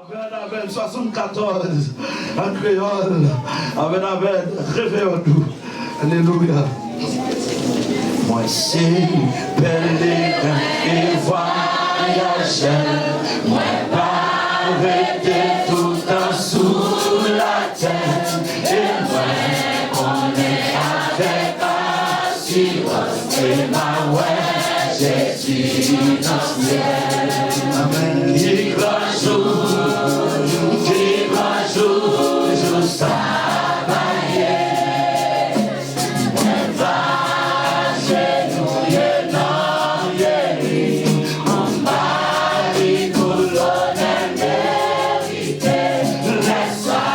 Amen, 74, en créole. Amen, réveillons-nous. Alléluia. Moi, c'est pèlerin et voyageur. Moi, pas arrêter tout le temps sous la terre. Et moi, on est avec assurance. Et ma ouais, Jésus dans le ciel. Amen. Il va jour, juste travailler. On va genouiller dans les lits. On marie colonel mérité. Laisse-moi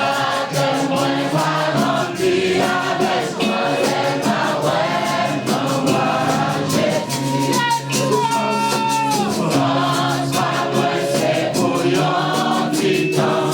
que moi va remplir avec moi les maouets. Maouais, Jésus. France, maouais, c'est bouillon du temps.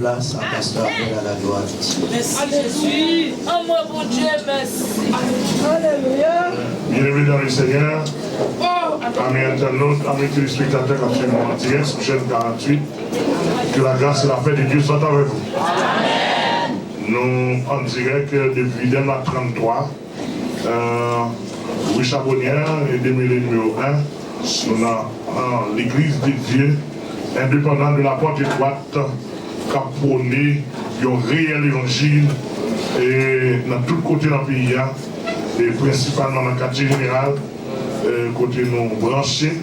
Place à pasteur à la gloire. Merci Jésus. Oh moi bon Dieu, merci. Alléluia. Bienvenue dans le Seigneur. Amis internautes, amis téléspectateurs absolument en direct sur chaîne 48. Que la grâce et la paix de Dieu soient avec vous. Amen. Nous en direct depuis Denmark 33. Rue Charbonnière et démêlé numéro 1. Nous avons l'église de Dieu, indépendante de la porte étroite. Qui a prôné un réel évangile et dans tout côté dans le pays, et principalement dans le quartier général, côté nous branchés,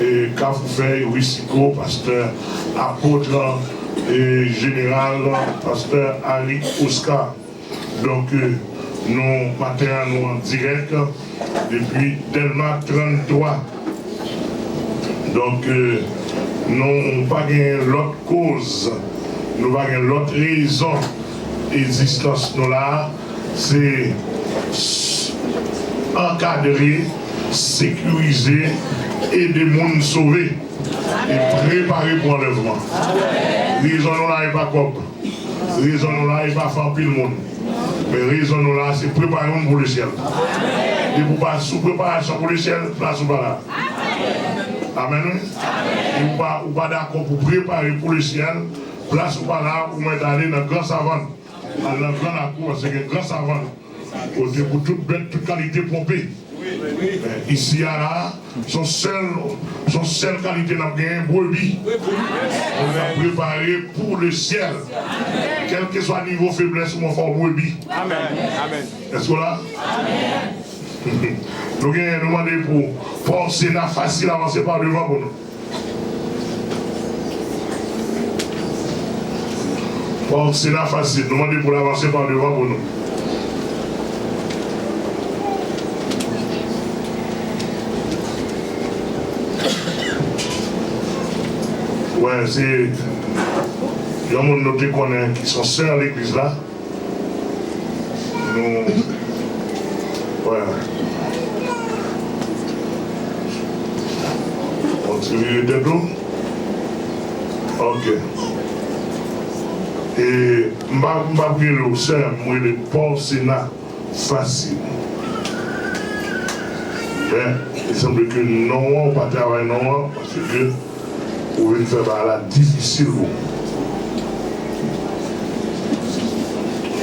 et qu'a fait Wissico, pasteur apôtre et général, pasteur Harry Oscar. Donc, nous maintenant nous en direct depuis Delma 33. Donc, nous n'avons pas gagné l'autre cause. Nous avons l'autre raison d'existence nous là, c'est encadrer, sécuriser, aider les gens sauver et préparer pour l'enlèvement. Raison nous là n'est pas comme. Raison nous là n'est pas faire pile monde. Mais raison nous là c'est préparer pour le ciel. Et pour pas sous préparation pour le ciel, place ou pas là. Amen. Et ou pas d'accord pour préparer pour le ciel. Place ou pas là, vous m'êtes allé dans le grand savane. Dans le grand cour, c'est un grand savane. Pour toute bête, toute qualité pompée. Ici, là, son seule qualité n'a pas brebis. On va préparer pour le ciel. Quel que soit le niveau faiblesse, on va faire brebis. Amen. Est-ce que là? Amen. Nous avons demandé pour forcer la facile avancer par devant pour nous. Bon, c'est là facile. Demandez pour l'avancer par devant pour nous. Ouais, c'est. Il y a des gens qui sont seuls à l'église là. Nous. Ouais. On tire les deux. Ok. Et je suis le port Sénat facile. Mais il semble que non, on ne peut pas travailler non, parce que vous venez faire la difficile.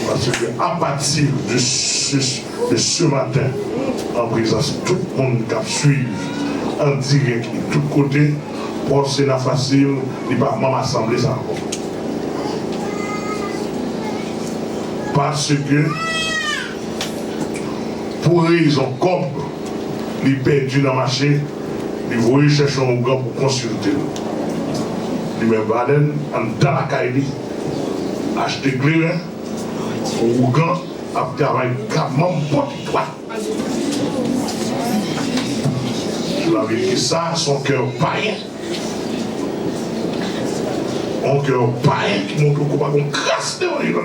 Parce que à partir de ce matin, en présence, tout le monde qui suit en direct de tous côtés, port Sénat facile, il ne va pas m'assembler ça encore. Parce que, pour raison comme il perdu dans le marché, il voulait chercher un gars pour consulter. Il m'a baden dans la caille, acheter clair, au gars, à travailler capement pour toi. Je l'avais dit ça, son cœur païen. Mon cœur païen qui montre qu'on va crasse devant les gens.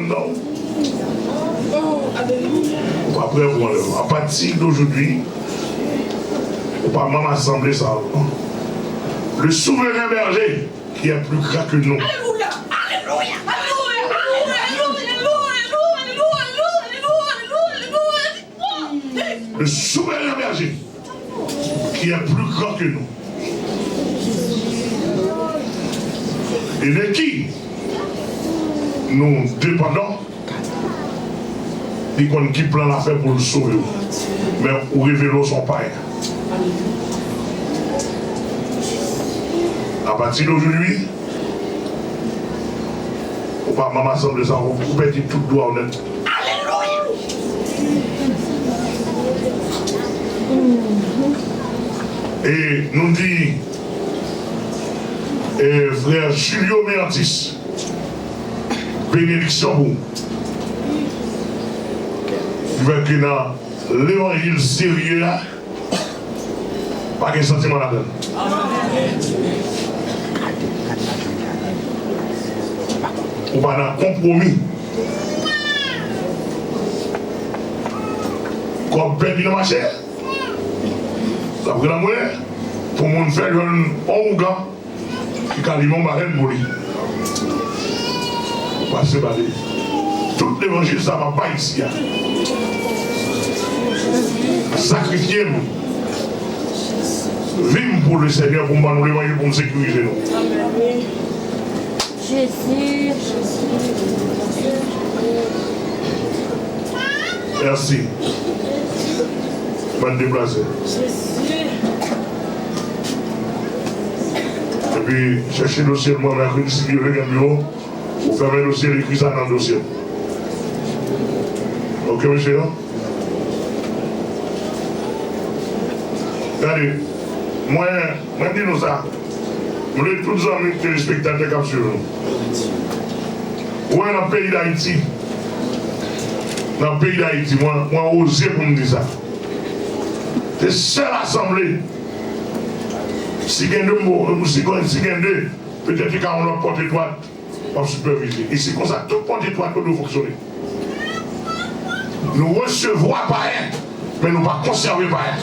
Après, à partir d'aujourd'hui, on ne peut pas même assembler ça. Le souverain berger qui est plus grand que nous. Alléluia, alléluia, alléluia. Le souverain berger qui est plus grand que nous. Et de qui nous dépendons. Il connaît qui plan l'affaire pour le sauver. Mais où révéler son père. À partir d'aujourd'hui, on va m'assembler ça, on peut dire tout droit honnête. Alléluia! Et nous dit, frère Julio Méantis, bénédiction pour vous. Que dans l'évangile sérieux, pas de sentiment là-dedans. Ou pas dans compromis. Comme perdu dans ma chair. Ça veut dire pour mon faire un gars qui a limon barrel pour lui. Parce que tout l'évangile, ça ne va pas ici. Sacrifiez-nous. Vivons pour le Seigneur, pour nous l'évangile, pour nous sécuriser. Jésus. Merci. Je vais me déplacer. Et puis, cherchez le dossier de moi, mercredi, si vous voulez, dans le bureau, vous fermez le dossier, écrit ça dans le dossier. Ok, monsieur? Regardez, moi, dis-nous ça. Nous sommes tous les amis téléspectateurs qui sur nous. Où est dans le pays d'Haïti? Dans le pays d'Haïti, moi, osé pour me dire ça. C'est la seule assemblée. Si il y a deux mots, si il y a deux, peut-être qu'il y a une porte étroite pour superviser. Et c'est comme ça, toute porte étroite peut nous fonctionner. Nous recevons pas rien, mais nous ne pas conserver pas rien.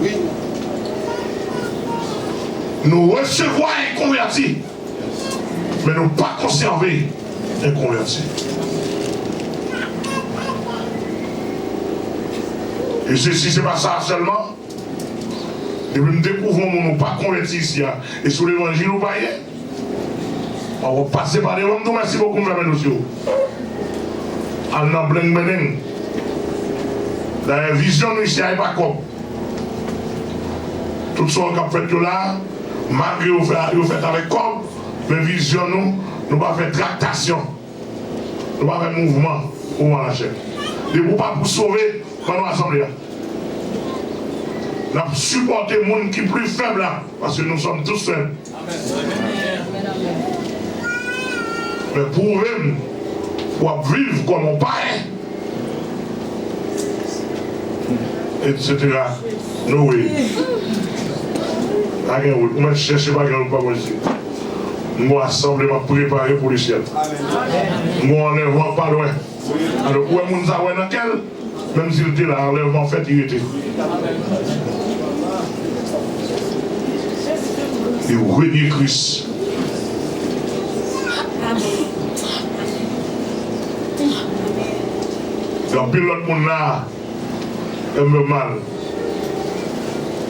Oui. Nous recevons un converti, mais nous ne pas conserver un converti. Et ceci, ce n'est pas ça seulement. Et puis nous découvrons que nous ne pas convertis ici. Et sur l'évangile, nous païens. On va passer par les hommes. Merci beaucoup, mesdames et messieurs. En blanc benen. La vision, nous ici, n'est pas comme. Tout ce qu'on a fait là, malgré qu'on fait avec comme, mais vision, nous ne pas faire tractation. Nous ne pas faire mouvement pour la chaîne. Et pour ne pas vous sauver, pendant l'assemblée. Nous avons supporté les gens qui sont plus faibles là, parce que nous sommes tous faibles. Mais pour eux, pour vivre comme on parle, etc. Nous, oui. Moi, je cherche pas grand pas moi ici. Moi, assemblée m'a préparé pour le ciel. Moi, enlèvement pas loin. Alors, où est mon zaoué dans quel? Même s'il était là, enlèvement fait, il était. Et vous reniez Christ. Dans pile l'autre monde là, elle me mal.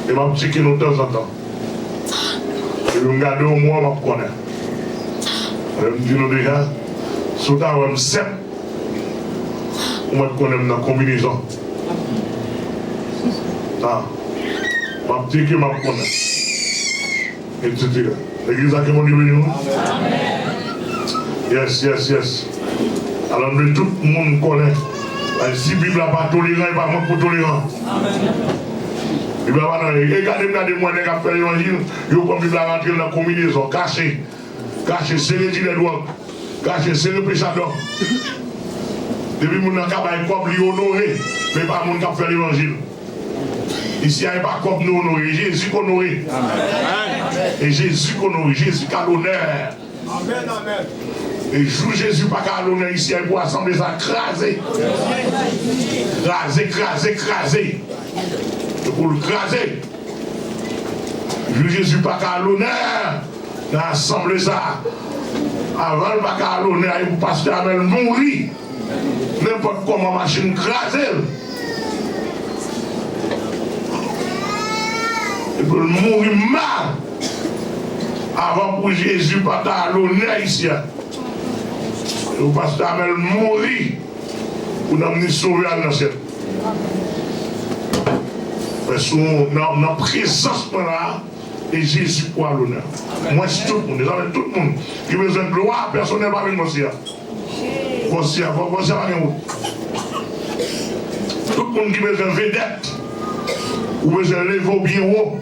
Et m'a checké nous de temps en temps. Et je me garde au moins, je me connais. Elle me dit nous déjà, sous ta rame 7, on me connaît dans la combinaison. Je me dis que je me connais. Etc. L'église a qui m'a dit nous. Yes. Alors tout le monde connaît. Si la Bible n'a pas tolérant, il n'y a pas de tolérant. Regardez-moi, les gars, faire l'évangile, ils vont rentrer dans la combinaison, caché, serré les doigts, caché, serré le péchador. Depuis que mon cabane comme lui honoré, mais pas mon qui fait l'évangile. Ici, il n'y a pas comme nous honorer, Jésus qu'on honorer. Et Jésus qu'on honorer, Jésus qui a l'honneur. Amen. Et joue Jésus pas qu'à l'honneur ici, il faut assembler ça, craser. Craser. Pour le craser. Joue Jésus pas qu'à l'honneur, assembler ça. Avant le pas qu'à l'honneur, il faut passer à mourir. N'importe comment machine craser. Il peut mourir mal. Avant pour Jésus pas qu'à l'honneur ici. Le pasteur Amel mourir pour nous sauver à l'ancien. Parce que dans la présence là, et Jésus pour l'honneur. Moi, c'est tout le monde, tout le monde qui a besoin de gloire, personnel va venir aussi. Voici, va venir. Tout le monde qui a besoin de vedette, ou besoin de lever au bien haut,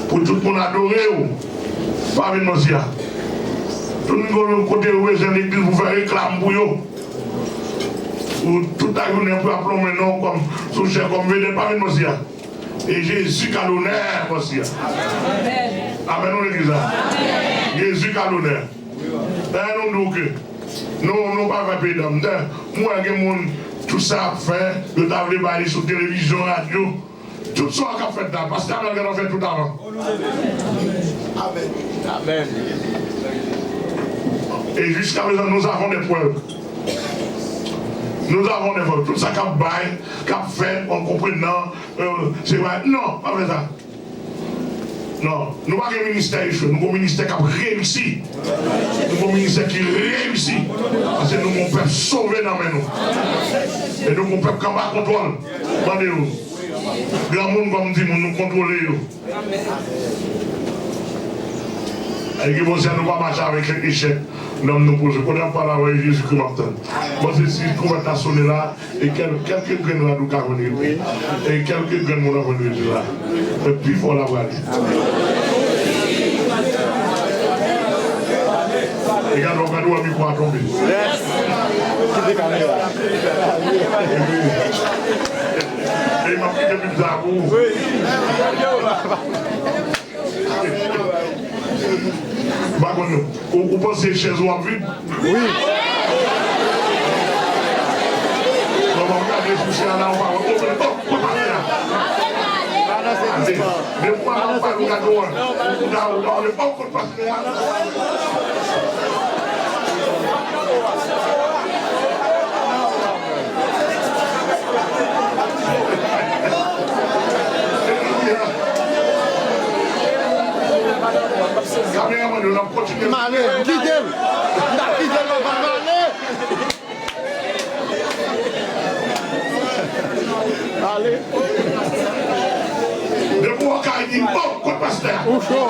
pour tout le monde adorer, va venir aussi. Tout le monde côté où besoin de l'église pour faire réclame pour eux. Ou tout à journée pour appeler maintenant comme sous-chef, comme vedette, va venir aussi. Et Jésus qui a l'honneur aussi. Amen, nous l'église. Jésus qui a l'honneur. Nous nous que nous pas faire d'âme. Moi, tout ça fait, le table bailler sur télévision, radio, tout ça qu'a fait là, parce que nous fait tout avant. Amen. Et jusqu'à présent, nous avons des preuves. Nous avons des preuves. Tout ça qu'a fait, en comprenant, c'est vrai. Non, pas ça. Non, nous n'avons pas un ministère, nous avons un ministère qui a réussi. Nous avons un ministère qui réussit. Parce que nous avons un peuple sauvé dans nous. Et nous avons un peuple qui n'a pas de contrôle. Demandez-vous. Grand monde, comme dit, nous contrôlons. Et qui vont dire, nous ne pas marcher avec les échecs. Nous nous posons. Quand on parle avec Jésus-Christ Martin. Moi, c'est si on va sonner là, et quelques graines là, nous avons venir. Et quelques graines, nous avons venir là. Et puis, il faut la voir. Regarde, on va nous avoir quoi tomber. Et il m'a pris des bizarres. Vous pensez chez vous en vide? Oui. On va regarder ce que là, on va ouvrir. Oh, mais moi, on va regarder. On va allez. De moi, quand il dit bon, quoi, pasteur? Au chaud.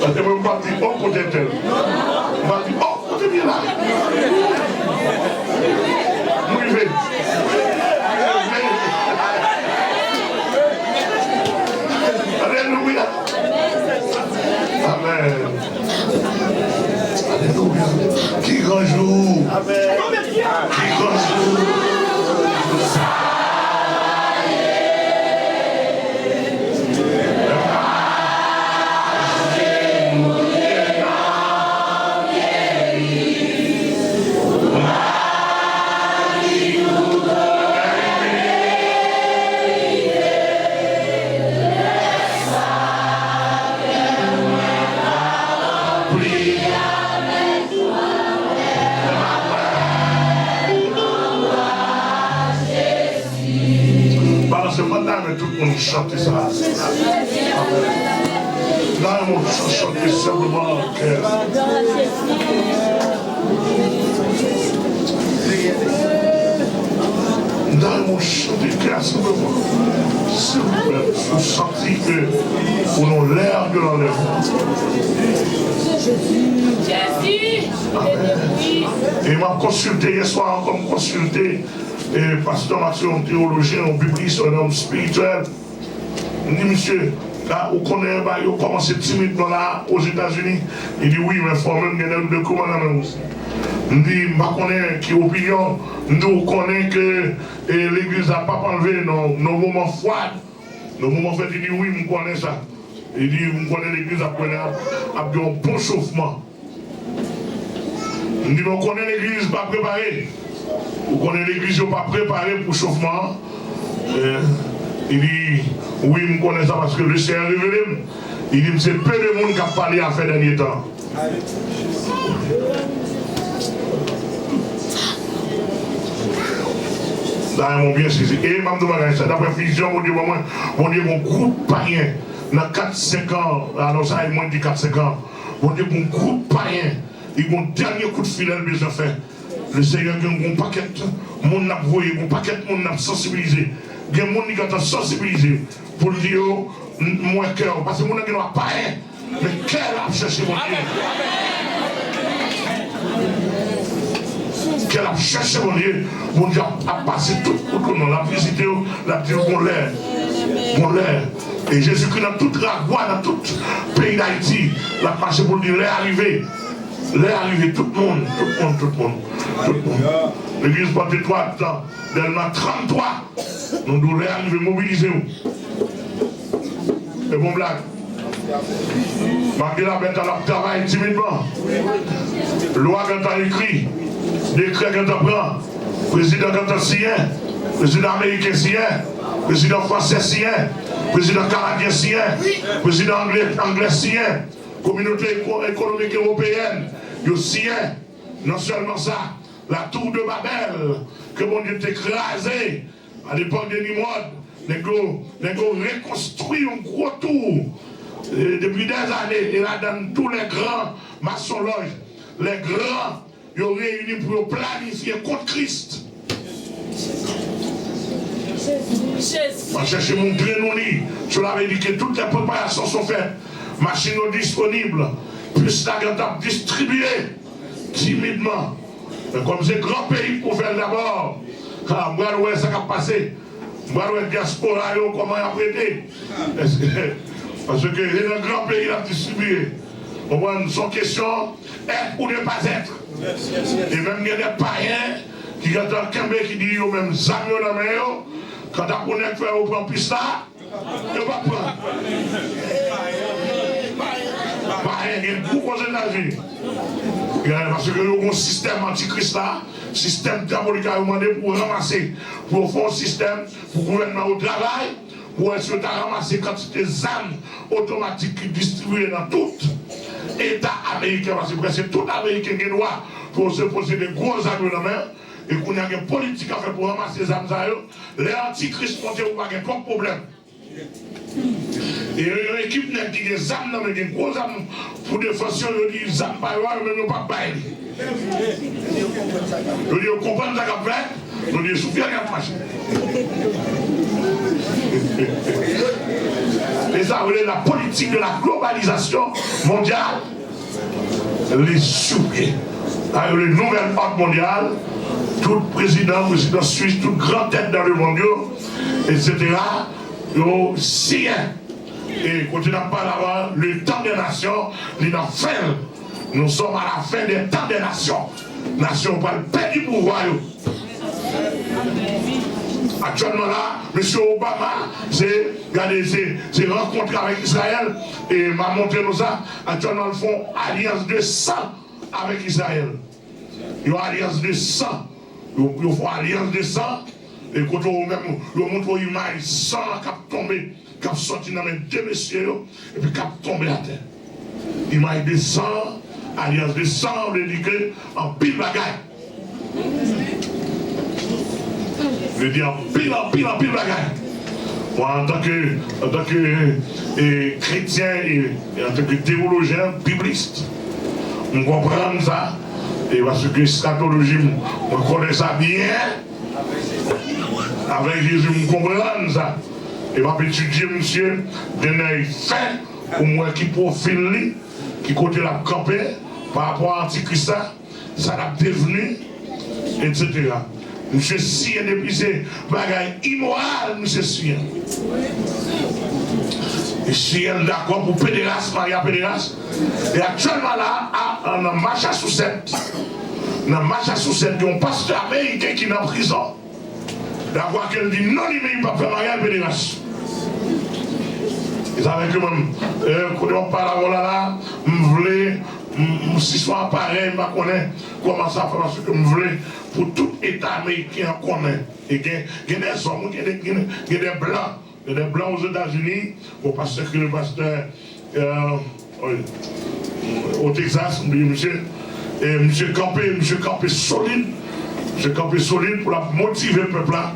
Parce que je ne vais pas dire bon côté tel. Je vais dire bon côté bien là. Mouvez. Alléluia. Amen. Alléluia. Qui grand jour. Amen. Qui grand jour. Tout le monde chante ça. Là, on chante simplement le cœur. Là, on chante le cœur simplement. S'il vous plaît, vous sentez que vous avez l'air de l'enlèvement. Jésus. Amen. Et m'a consulté hier soir, comme consulté. Et pasteur Mathieu, un théologien, un bibliste, un homme spirituel. Il dit, monsieur, là, vous connaissez, vous commencez timidement là, aux États-Unis. Il dit, oui, mais il faut même gagner de commandement aussi. Il dit, je connais qui opinion, nous connaissons que l'église n'a pas enlevé nos moments froids. Nos moments froids, il dit, oui, je connais ça. Il dit, je connais l'église a un bon chauffement. Il dit, on connaît l'église pas préparée. Vous connaissez l'église pas préparée pour le chauffement. Il dit, oui, je connais ça parce que le Seigneur révélé. Il dit, c'est peu de monde qui a parlé à faire dernier temps. Là, ils m'ont bien saisi. Et je me ça. D'après vision, mon Dieu, mon groupe païen, dans 4-5 ans, alors ça, il m'a dit 4-5 ans, Bon Dieu, un groupe païen, il y a un dernier coup de fil, besoin de faire. Le Seigneur a un paquet de monde n'a voyé, un paquet de monde n'a sensibilisé. Il y a un monde qui a sensibilisé pour dire, moi, cœur, parce que mon n'a pas païen, mais cœur a cherché mon Dieu. Qu'elle a cherché mon Dieu, mon Dieu a passé tout le monde, la visité, la dit mon l'air. Et Jésus-Christ dans toute la voie, dans tout le pays d'Haïti, l'a passé pour dire, l'air arrivé, tout le monde. L'église porte 3 ans, Delma 33, nous devons l'air arriver, mobiliser. C'est bon blague. Malgré la bête à leur travail timidement. Loi quand on écrit, décret quand on prend, président quand on signe, président américain signe, président français signe, président canadien signe, président anglais signe, communauté économique européenne, il signe. Non seulement ça, la tour de Babel, que mon Dieu t'écrasé à l'époque de Nimrod, nous reconstruit un gros tour. Depuis des années, et là dans tous les grands maçons-loges, les grands, ils ont réuni pour planifier contre Christ. Je cherche mon grenouille. Cela veut dire que toutes les préparations sont faites. Machines disponibles. Plus la grande distribuée timidement. Mais comme c'est grand pays pour faire d'abord, moi, ça va passer. Moi, le diaspora, comment il a prêté. Parce que c'est un grand pays à distribuer. On voit son question, être ou ne pas être. Et même il y a des païens qui ont un Kembe qui dit yo même Zamio dans la main, quand on connaît faire au prend plus là, il ne va pas prendre. Païens, il y a beaucoup aux États-Unis. Parce que y a un système antichrist là, système diabolique à demander pour ramasser, pour faire un système, pour gouvernement au travail, pour essayer de ramasser quantité d'armes automatiques qui distribuées dans tout État américain, parce que presque tout Américain qui doit pour se poser des gros armes dans la main, et qu'on a une politique à faire pour ramasser les armes, les antichrists montent ou pas comme problème. Et une équipe qui a des armes, des gros armes pour défendre, ils disent armes pas, mais nous pas bailler. Ils disent comprendre ça qu'on fait, ils disent souffrir qu'à marcher. Et ça, vous la politique de la globalisation mondiale, les soupiers. Avec les nouvelles ordres mondiales, tout président suisse, toute grande tête dans le monde, etc., ils signent. Et quand on n'a pas là le temps des nations, nous sommes à la fin des temps des nations. Nations pas le pays du pouvoir. Actuellement là, M. Obama, c'est rencontré avec Israël et m'a montré nous ça. Actuellement, ils font alliance de sang avec Israël. Ils ont alliance de sang. Ils font alliance de sang. Et quand on montre une image, sang qui a tombé, qui a sorti dans les deux messieurs, et puis qui a tombé à terre. Image de sang, alliance de sang, on le dit que en pile bagaille. Je dis en pile bagaille. Moi, en tant que chrétien et en tant que théologien, bibliste, on comprend ça. Et parce que scatologie, on connaît ça bien. Avec Jésus, on comprend ça. Et je vais étudier, monsieur, d'un fin, au moins qui profile, qui côté la campé, par rapport à l'Antichrist, ça l'a devenu, etc. Monsieur Sien depuis ces bagailles immorales, monsieur Sien. Et Sien d'accord pour pédérace, Maria pédérace. Et actuellement là, on a marché à Sous-Sète. On a marché à Sous-Sète, il y a un pasteur américain qui est en prison. D'avoir qu'elle dit non, il ne peut pas faire Maria pédérace. Et ça veut dire que même, quand on parle là, je voulais, si soit pareil, je connais comment ça fait, parce que je voulais, pour tout État américain, on connaît. Et il y a des hommes, il y a des blancs. Il y a des blancs aux États-Unis, parce que le pasteur au Texas, monsieur Campé solide. Monsieur Campé solide pour la motiver le peuple là,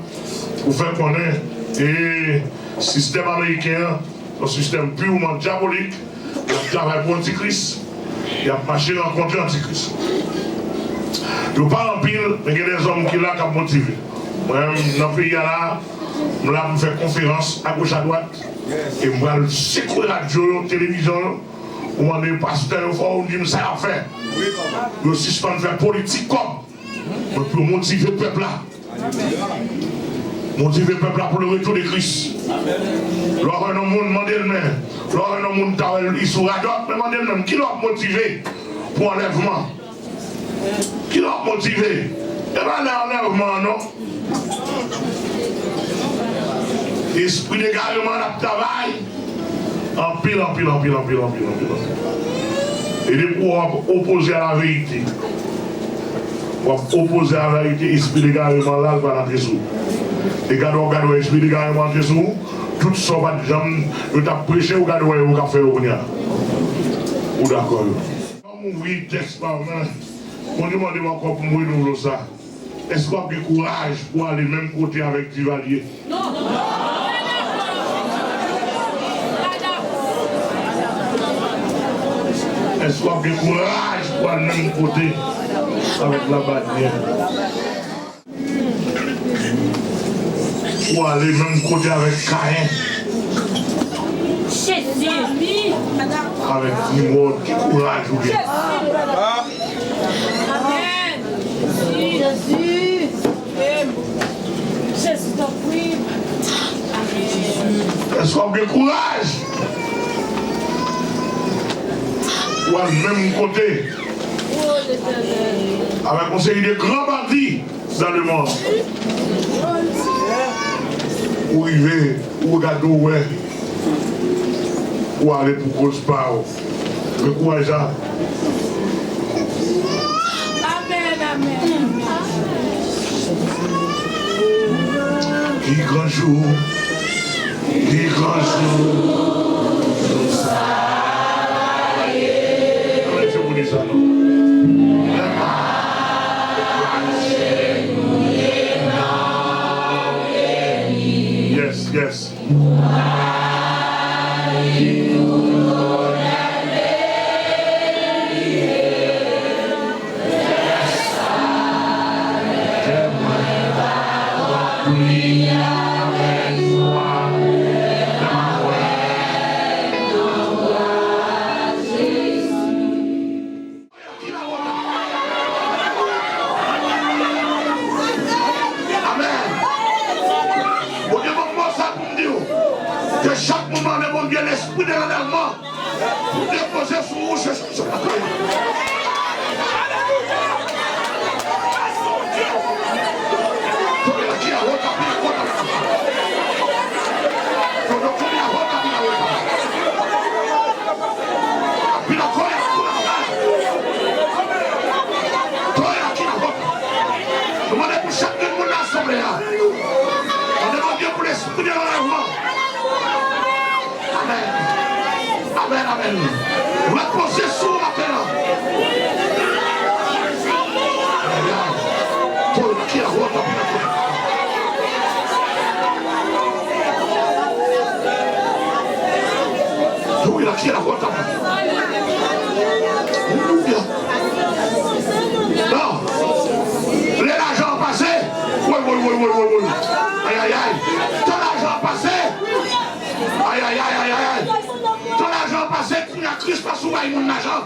pour faire connaître. Et le système américain, un système purement diabolique, le travail pour l'Antichrist. Il a marché rencontrer Antichrist. Je ne parle pas en pile, mais il y a des hommes qui sont là qui sont motivés. Moi-même, dans le pays là, je vais faire conférence à gauche à droite. Et je vais secouer la radio, la télévision. Je vais demander au pasteur, il dit ça à faire. Je vais suspendre faire politique comme. Pour motiver le peuple là. Motiver le peuple là pour le retour de Christ. Lorsque nous demandons le même, lorsque nous demandons le sur la droite, demandez le même, qui l'a motivé pour l'enlèvement? Qui l'a motivé? Il n'y a pas d'enlèvement, non? Esprit d'égarement de travail, en pile. Et des pour opposer à la vérité. Pour opposer à la vérité, esprit d'égarement là, il va entrer sous. Et regardez l'esprit d'égarement entrer sous. Tout ça va déjà, vous avez prêché, vous avez fait au Kounia. Ou d'accord? Comme vous voyez, texte par main, on demande encore pour mourir nous ça. Est-ce qu'on a du courage pour aller même côté avec Duvalier? Non. Est-ce qu'on a du courage pour aller même côté avec la bannière? Pour aller même côté avec Caïn. Avec Nimrod, qui courage ou bien. Amen. Jésus. Jésus t'en prie. Est-ce qu'on a du courage pour aller même côté avec un série de grands bandits dans le monde? Ou arriver, ou regarder où est, ou aller pour cause par le courage. Amen. Qui grand jour, je vous dis ça, non? Yes. Chaque moment, le bon Dieu, l'esprit de l'enlèvement, pour déposer sur vous, je demandez pour chaque monde l'assemblée. On demande Dieu pour l'esprit de l'enlèvement. Amen. Reposez sur maintenant. Non. L'argent passé. Oui. Aïe. Ton argent passé. Aïe. Ton argent passé, qu'il y a Christ pas sous mon argent.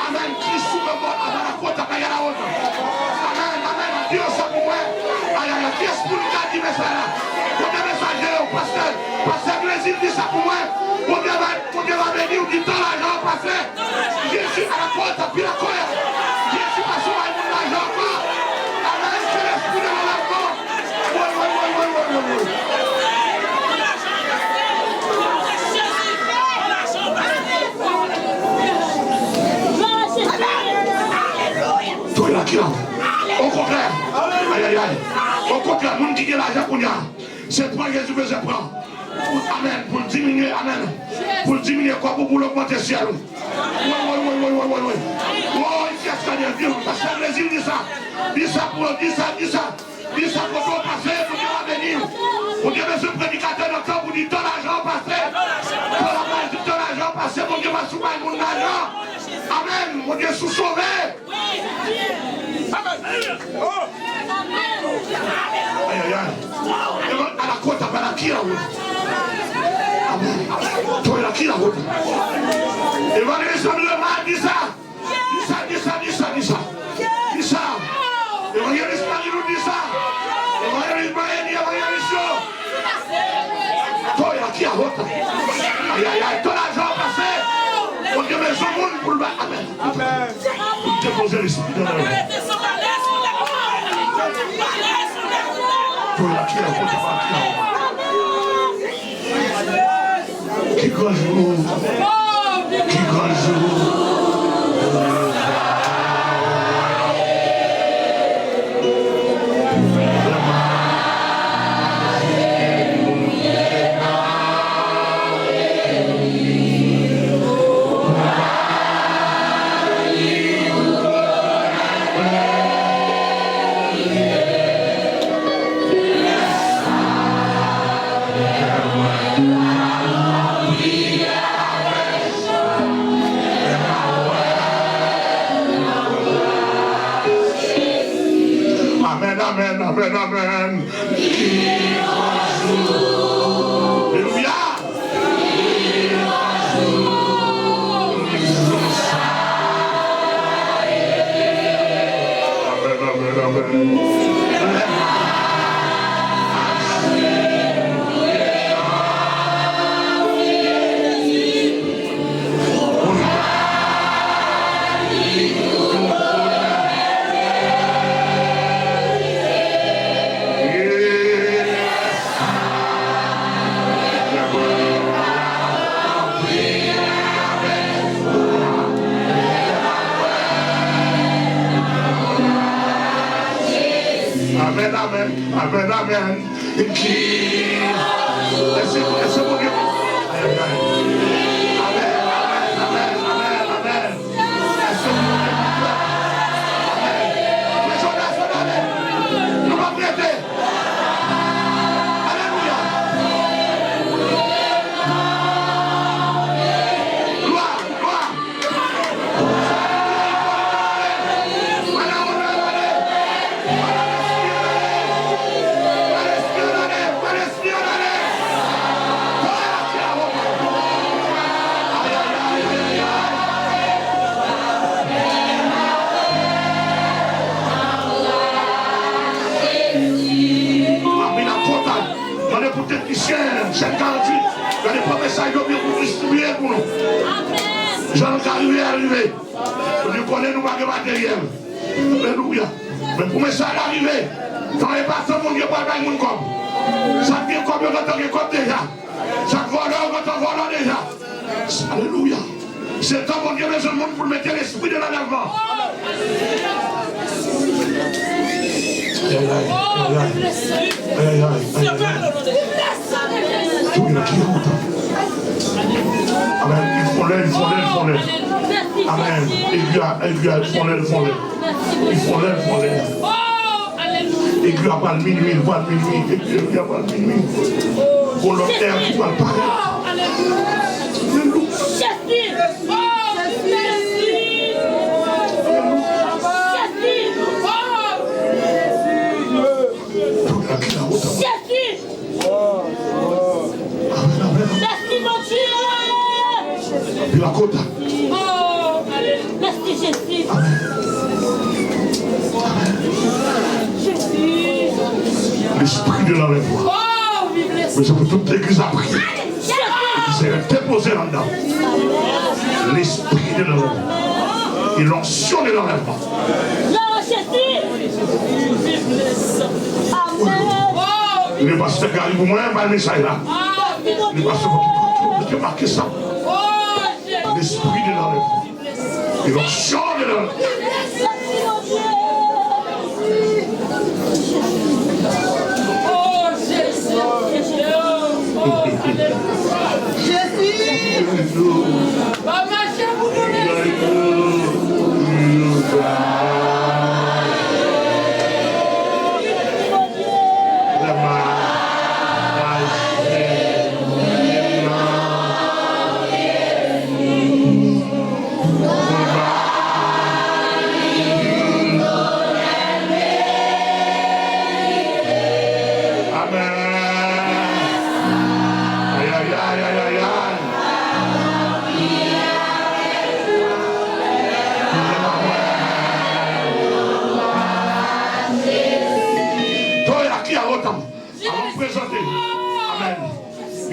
Amen. Christ sous le bord, amen. La côte, amen. Amen. Dieu, ça pour moi. Aïe. Qui est-ce pour nous dire ça là? Quand des messagers au pasteur Brésil dit ça pour moi. Quand Dieu va venir, dit ton argent passé. Jésus à la côte, puis la côte. Jésus pas sous mon argent. Amen. C'est l'esprit de l'enlèvement. Oui. Au contraire, aïe. Au contraire, nous qui avons l'argent qu'on a, c'est toi Jésus que je prends. Amen. Pour diminuer, amen. Pour diminuer quoi pour l'augmenter le ciel. Oui. Oh, il faut que Dieu, parce que le Brésil dit ça. Dis ça pour ton passé, pour Dieu va venir. Pour Dieu, monsieur le prédicateur d'octobre, vous dites ton argent passé. Ton argent passé, pour Dieu va soumettre mon argent. Amen. Mon Dieu, sous sauvé. Amen. Aïe, aïe, aïe. À la côte, à la qui la route. Amen. Toi, la qui la route. Évangéliste Samuel dit ça. Dis ça. Évangéliste Marie nous dit ça. Évangéliste Marie dit évangéliste. Toi, la qui la route. Aïe, aïe, aïe. Ton argent passé. On dit, mais ce monde pour le battre. Amen. Amen. Pour déposer l'esprit de la vie. Toi, la qui la route. Qui grand jour. Qui grand jour. Amen. Alléluia. Amen. Amen. Et qui laissez mon Dieu. Amen. Nous va prêter. Alléluia. Gloire. Chaque 48, il y a des promesses à pour distribuer pour nous. J'en ai arrivé. Nous connaissons nous pas de matériel. Alléluia. Mais pour mes salles arriver, quand les personnes vont pas de monde comme. Ça vient comme comme déjà. Chaque voleur, quand on vole déjà. Alléluia. C'est le temps pour Dieu besoin de monde pour mettre l'esprit de l'enlèvement. Amen. Ils font l'aide. Amen. Ils font l'aide. Et puis à pas le minuit. Volontaire qui va le parler. Puis la côte. Merci Jésus. L'esprit de l'enlèvement. Mais c'est pour toute l'église à prier. C'est déposé là-dedans. L'esprit de l'enlèvement. Et l'onction de l'enlèvement. Le pasteur qui arrive pour moi, il va le message là. Le pasteur qui a marqué ça. L'esprit de l'enlèvement. Et l'onction de l'enlèvement.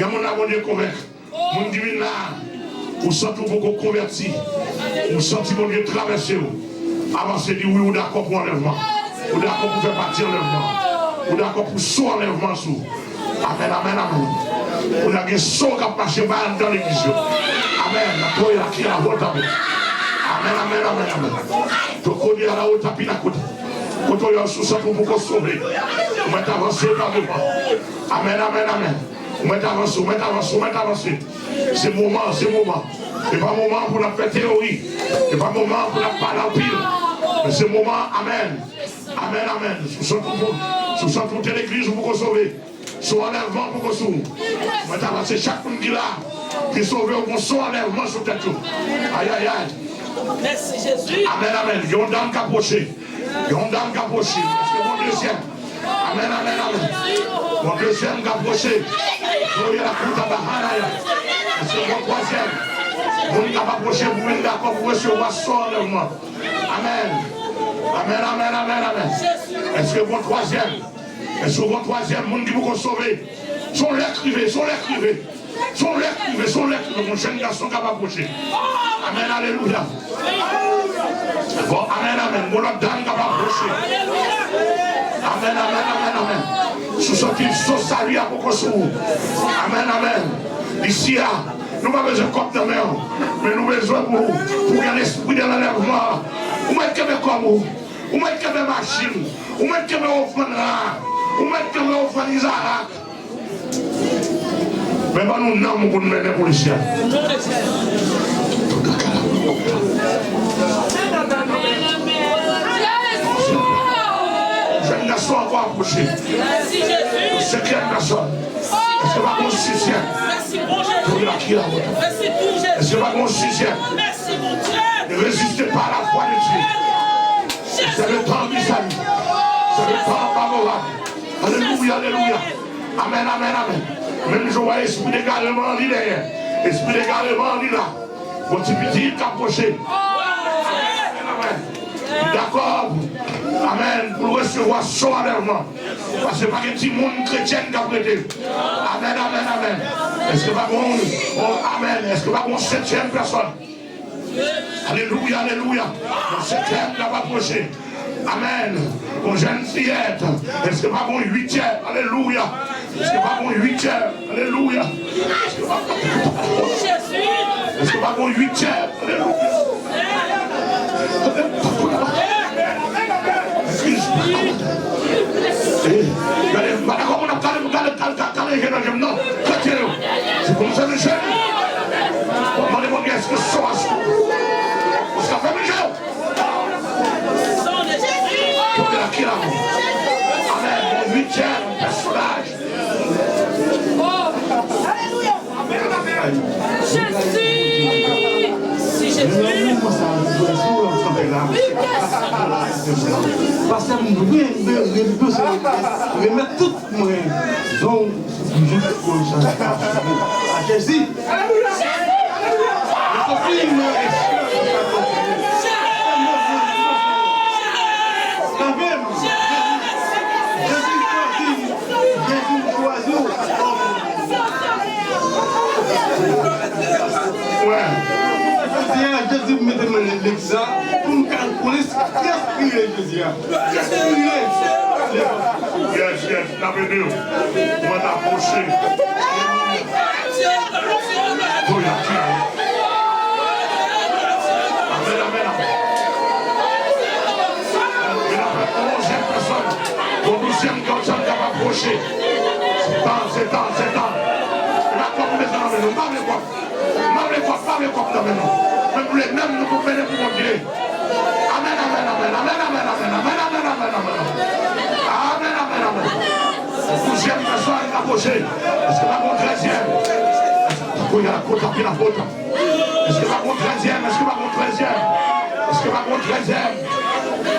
a mon abonné convaincre. Mon divin là, vous sentez beaucoup converti. Vous sentez mon Dieu traverser. Avancez, dit oui, vous d'accord pour enlèvement. Vous d'accord pour faire partie enlèvement. Vous d'accord pour saut enlèvement sous. Amen, amen, amen. Vous avez un saut qui a marché dans l'église. Amen. La toile qui est à la haute. Amen, amen, amen, amen. Donc on dit à la haute tapis la côte. Quand on est sous ça pour vous sauver. Vous mettez avancé par devant. Amen, amen, amen. Vous mettez avancé, vous mettez avancé, vous mettez avancé. C'est moment, c'est moment. Ce n'est pas moment pour la faire théorie. Ce n'est pas moment pour la parler en pile. Mais c'est moment, amen. Amen, amen. Sous ça toute l'église pour vous sauver. Sous enlèvement pour vous sauver. Vous mettez avancé chaque monde qui est là. Qui est sauvé au bon son enlèvement sur tête. Aïe, aïe, aïe. Merci Jésus. Amen, amen. Il y a une dame qui approche. Il y a une dame qui approche. Parce que mon deuxième. Amen, amen, amen. Mon deuxième qui approche. Il y a la coupe à Bahana. C'est mon troisième. Mon qui approche pour venir d'accord pour recevoir son enlèvement. Amen. Amen, amen, amen, amen. Est-ce que mon troisième? Est-ce que mon troisième, mon qui vous sauver? Sont les crivés, sont les crivés. Sont les crivés, sont les crivés. Mon jeune garçon qui va approcher. Amen, alléluia. Bon, amen, amen. Mon autre dame qui va approcher. Amen, amen, amen, amen. Sous ce qu'il se salue à beaucoup sous. Amen, amen. Ici, là, nous n'avons pas besoin de compte de mer, mais nous avons besoin pour que l'esprit de l'enlèvement. Vous mettez comme vous. Vous mettez comme machine. Vous mettez comme offrande là. Vous mettez comme offrande Isaac. Mais pas nous n'avons pour nous mener pour le ciel. Jeune garçon encore approché. Merci Jésus. Cinquième personne. Est-ce que pas mon sixième? Merci mon Jésus. Merci pour Jésus. est-ce que pas mon sixième? Merci mon Dieu. Ne résistez pas à la foi de Dieu. C'est le temps du salut. C'est le temps favorable. Alléluia, alléluia. Amen, amen, amen. Même je vois l'esprit d'égarement en derrière. Esprit d'égarement en là. Mon petit petit qui approché. D'accord. Amen. Pour recevoir son enlèvement. Parce que pas que petit monde chrétien qui a prêté. Amen, amen, amen. Est-ce que pas bon? Amen. Est-ce que pas bon septième personne? Alléluia, alléluia. Mon septième qui va approcher. Amen. Mon jeune fillette. Est-ce que pas bon huitième? Alléluia. Est-ce que pas bon huitième? Alléluia. Est-ce que pas bon huitième? Alléluia. C'est comme ça, Michel. Demandez-moi bien ce que ce soit. Parce qu'a fait Michel. Amen. Mon huitième personnage. Parce que nous remettre tout moi donc à Jésus. Jésus mettez l'exemple pour nous connaître qu'est-ce qu'il est Jésus. Qu'est-ce qu'il est? Yes, la vidéo. On va t'approcher. Amen, amen, amen. Il a fait 11e personne. Au 12e quand ça va approcher. C'est temps. La porte met dans la maison. Pas les quoi dans la maison. Même les mêmes nous pouvons venir pour mon Dieu. Amen. Douzième personne approchée. Est-ce que va mon 13e? Il y a la côte à pied la faute. Est-ce que va mon 13e? Est-ce que va mon 13e? Est-ce que va mon 13e?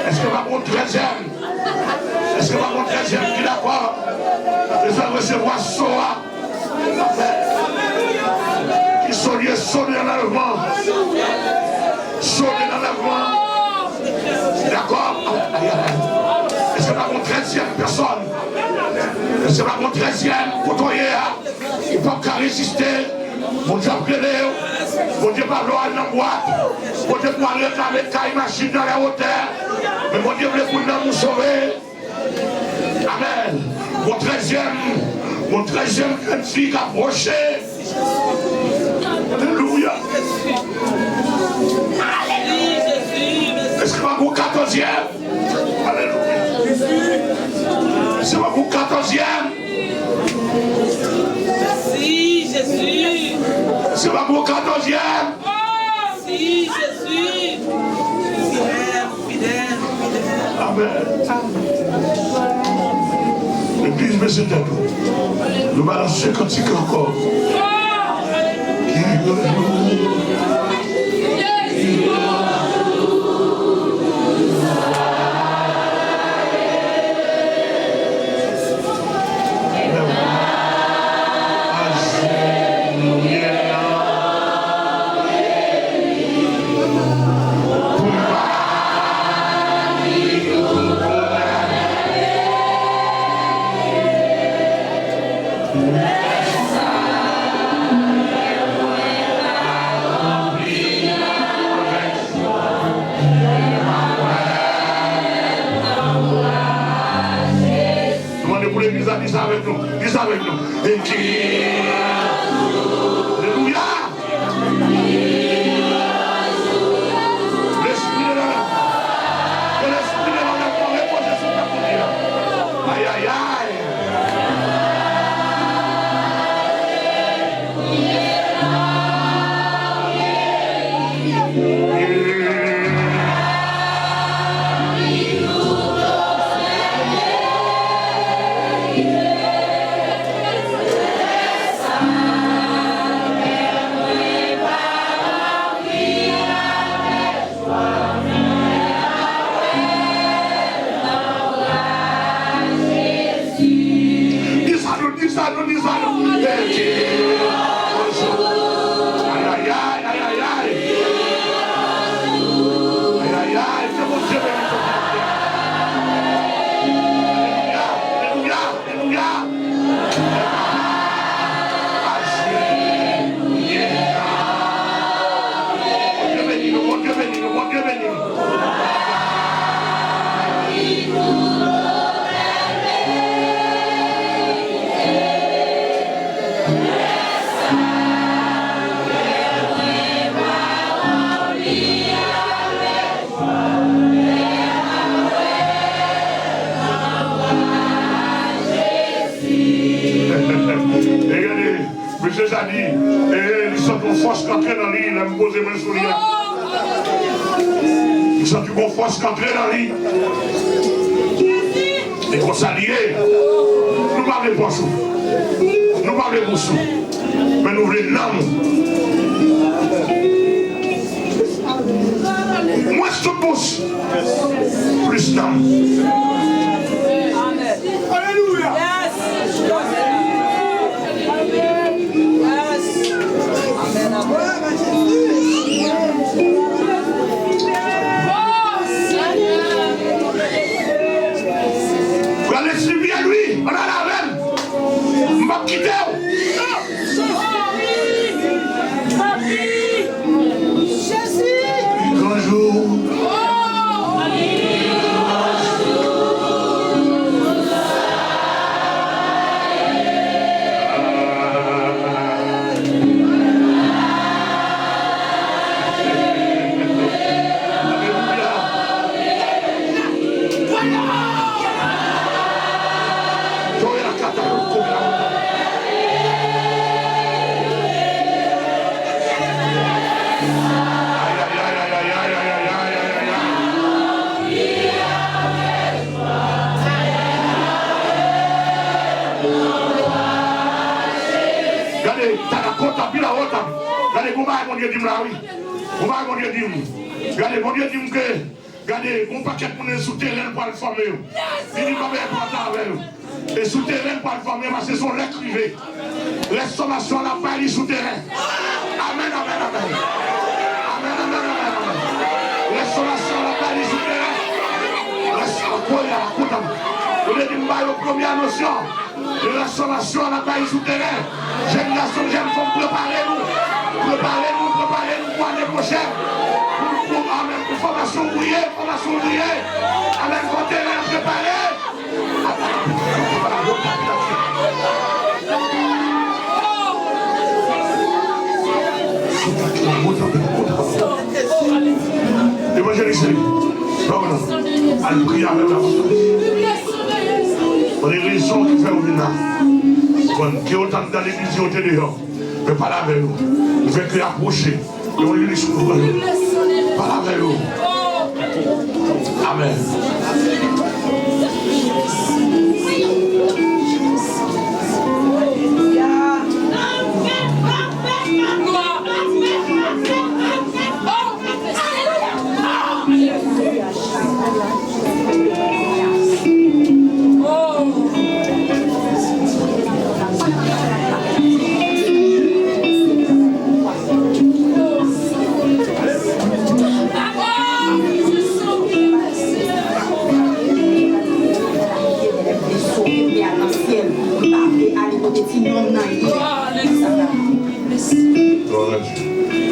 Est-ce que va mon 13e? Est-ce que va mon 13e? Qui d'accord? Je vais recevoir Soa. Qui sonne en enlèvement. Sonne en enlèvement. D'accord? Est-ce que va mon 13e personne? Est-ce que va mon 13e côtoyer? Il peut pas résister. Bon Dieu a prêté. Bon Dieu pas l'eau dans la boîte. Bon Dieu pour aller réclamer caille machine dans la hauteur. Mais bon Dieu voulait pour nous sauver. Amen. Mon 13e grande fille qui a approché. Alléluia. Est-ce que vous 14e? Alléluia. C'est vous 14e? Si, Jésus. C'est vous 14e? Si, Jésus. Fidèle. Amen. L'église, mais c'est à nous. Nous balançons cantique encore. Dis avec nous. Et qui? Alléluia. L'esprit de la reposer sur ta bouche. Aïe, aïe, aïe. Ils sont une force qui entre dans l'île, ils me posent mes souliers. Ils sont une force qui entre dans l'île. Et qu'on s'allie, nous ne parlons pas sous. Nous ne parlons pas sous. Mais nous voulons l'âme. Moins de bouche, plus d'âme. Alléluia. Regardez, c'est bien lui, on a la reine. On va quitter. Bonjour. Regardez, mon Dieu dit là, oui. Mon Dieu dit, regardez, mon Dieu dit que, regardez, mon paquet de monde souterrain pour le former. Il dit pas bien important avec eux. Et souterrain pour le former, parce que c'est son lait privé. Les sommations, la paille souterrain. Amen, amen, amen. Amen, amen, amen, amen. Les sommations, la paille souterrain. Les sommations, la paille souterrain. Vous avez dit, ma première notion. de restauration à la base souterraine. Jeunes garçons, jeunes femmes, préparez-nous pour l'année prochaine. Pour formation ouvrière, avec votre terrain préparé. Évangéliste, allez prier avec la on a des raisons qui font venir là. Qui est autant dans l'église, qui est dehors. Mais pas avec nous. Nous faisons que approcher. Évangéliste, pas avec nous. Amen.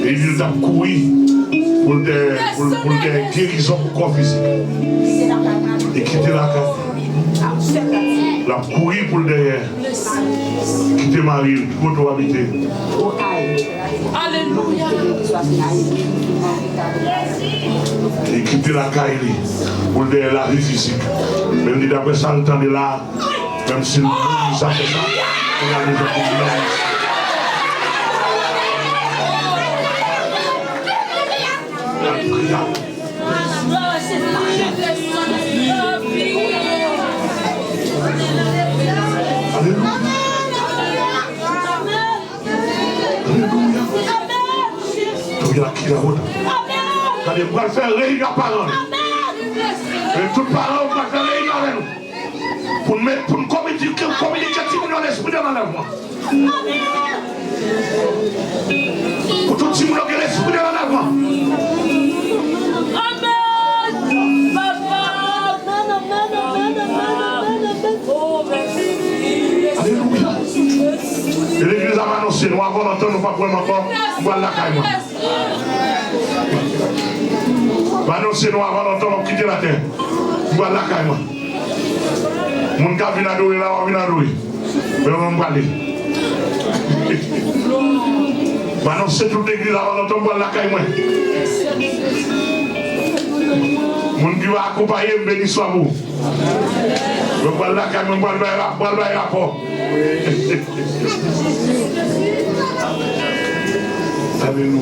Et il a couru pour des guérisons pour corps physique. Et quitter la carte. Il a couru pour derrière. Quitter Marie, pour toi habiter. Alléluia. Et quitter la caille pour derrière la vie physique. Même d'après ça, le temps de là, même si nous ça fait ça, on a les autres. Allez, on va faire réunion par an. Et tous les parents, on va faire réunion avec nous. Pour nous communiquer dans l'esprit de l'enlèvement. Pour tout le monde qui est l'esprit de l'enlèvement. Alléluia. Et l'église a annoncé, nous avons entendu, nous ne pouvons pas encore, nous allons la caille. Nous avons annoncé, nous avons entendu, nous quitter la terre. Nous allons la caille. Mon gars vient adorer là, on vient adorer. Mais on va aller. Nous avons annoncé toute l'église, nous avons entendu, nous allons la caille. Mon qui va accompagner, béni soit vous. Je vais la caille, je vais le rapport. Alléluia.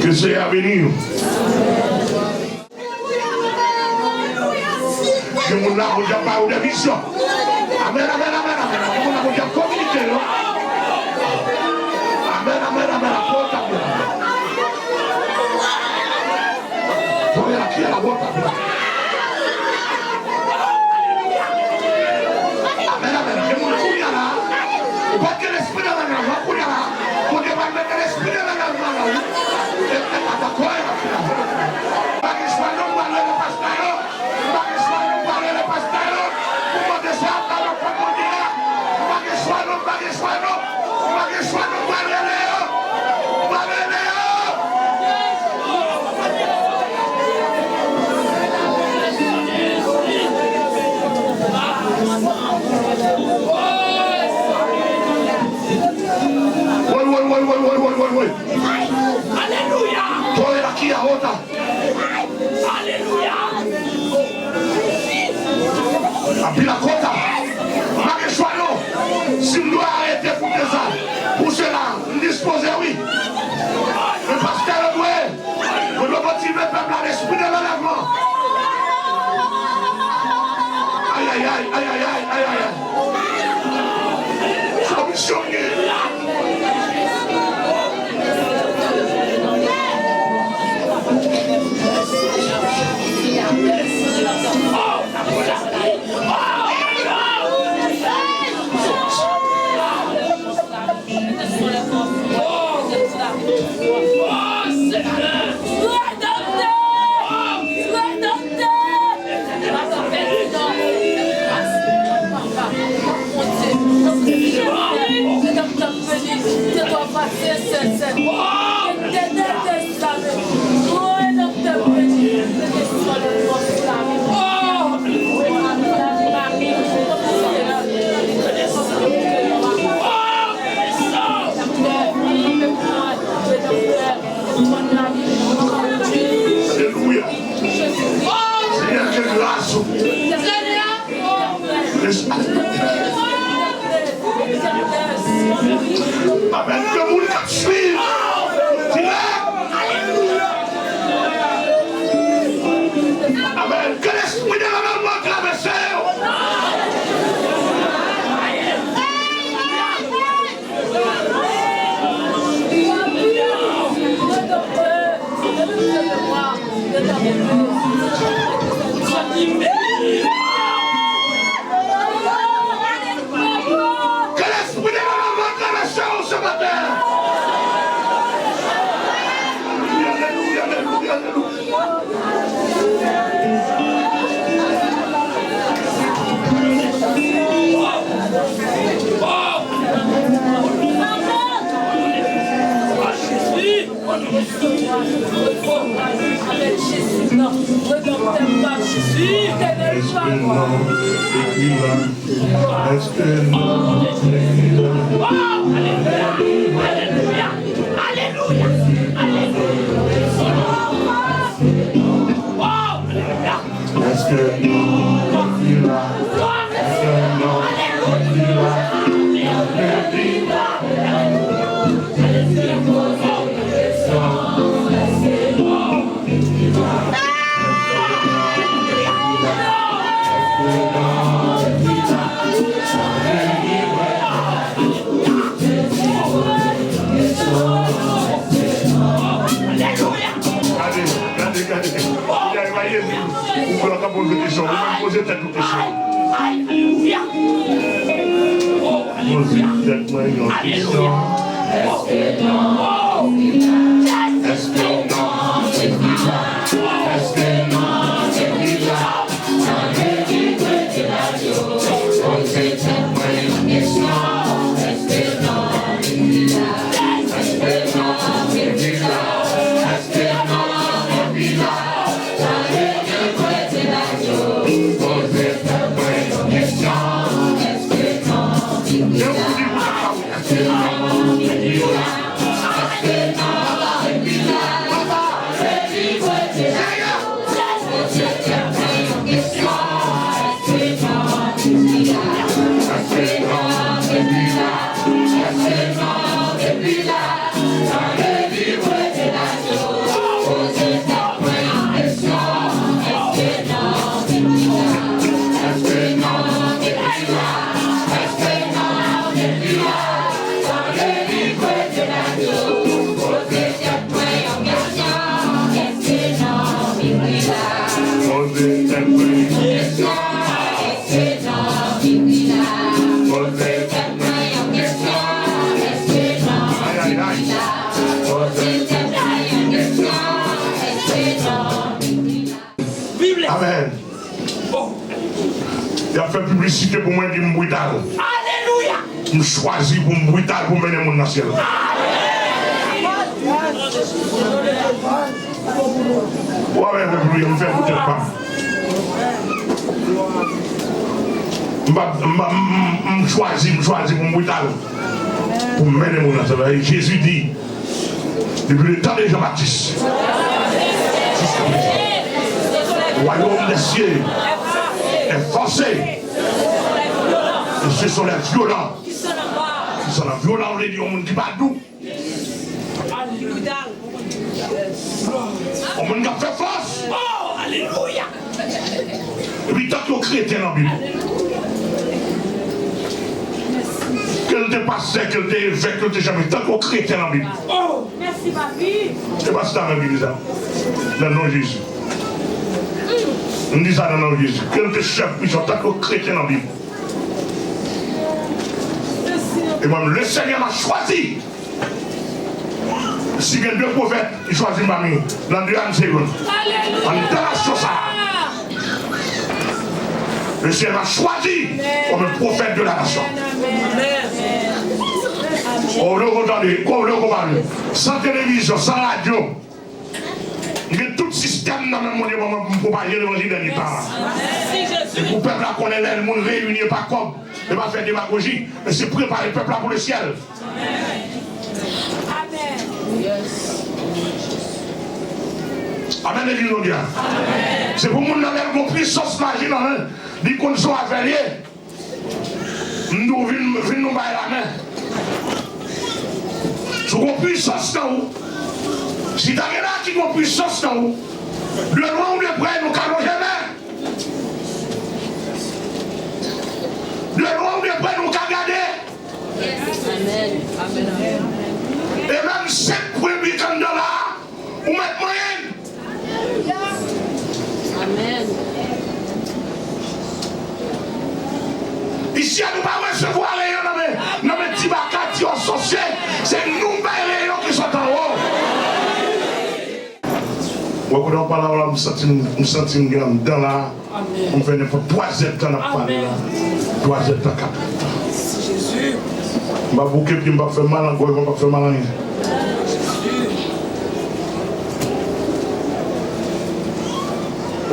Que c'est à venir. Que mon âme n'a pas eu de vision. Amen, amen, amen, amen. Que mon âme n'a pas communiqué. Amen, amen, amen. Voyez la qui est la boîte. Amen, amen. Que mon âme là. Pas que l'esprit de la main, pour que l'esprit de la main. Alléluia. Toi là qui a honte. Alléluia. Puis la côte, si nous doit arrêter pour ça, pour cela, nous disposons, oui. Le pasteur doit, nous devons motiver le peuple à l'esprit de l'enlèvement. Aïe, aïe, aïe, aïe, aïe, aïe, aïe, aïe. Commissionner. Amen. Que vous le suivez. Amen. Que l'esprit de l'avènement traverse. Amen. Il a fait publicité pour moi qui me brutal. Alléluia. Je choisis pour me brutal pour mener mon ciel. Ouais, mais je me fais peut-être pas. Je choisis pour me brutal pour mener mon ciel. Jésus dit, depuis le temps de Jean-Baptiste, le royaume des cieux est forcé. Et ce sont les violents. Qui sont les violents, on les dit au monde qui bat d'où. Au monde qui a fait force. Oh, alléluia. Et puis tant que chrétien dans la Bible, qu'elle te passait, qu'elle te évêque, qu'elle te jamais, tant que chrétien dans la Bible. Oh, merci papi. C'est pas ça dans la Bible, ça. Dans le nom de Jésus. On dit ça dans le nom de Jésus. Quel était chef puissant, tant que chrétien dans la Bible. Et moi, le Seigneur m'a choisi. Si il y a deux prophètes, il choisit mamie. Dans 2 secondes. En relation ça. Le Seigneur m'a choisi comme un prophète de la nation. On veut entendre, sans télévision, sans radio. Il y a tout système dans le monde pour parler de l'évangile de l'État. Et pour le peuple à connaître le monde réuni par comme, et pas faire démagogie, mais c'est préparer le peuple pour le ciel. Amen. Amen, l'église de Dieu. C'est pour mon avez compris, sauce magie dans le dit qu'on soit affilié. Nous venons nous bailler la main. Si vous avez puissance dans vous, si vous avez une puissance dans vous, de loin ou de près, nous ne calons jamais. De loin ou de près, nous ne calons garder. Amen. Amen. Et même 5 premiers $, vous mettez moyenne. Amen. Ici, nous ne pouvons pas recevoir les gens dans mes petits bacats associés. C'est nous les gens qui sont en haut. Quand on parle là, nous sentons dans là, on fait n'importe 3 ans à parler là. 3 ans à 4 ans. Jésus. Je ne vais pas bouquer, je ne vais pas faire mal en gorge, je ne vais pas faire mal en rien.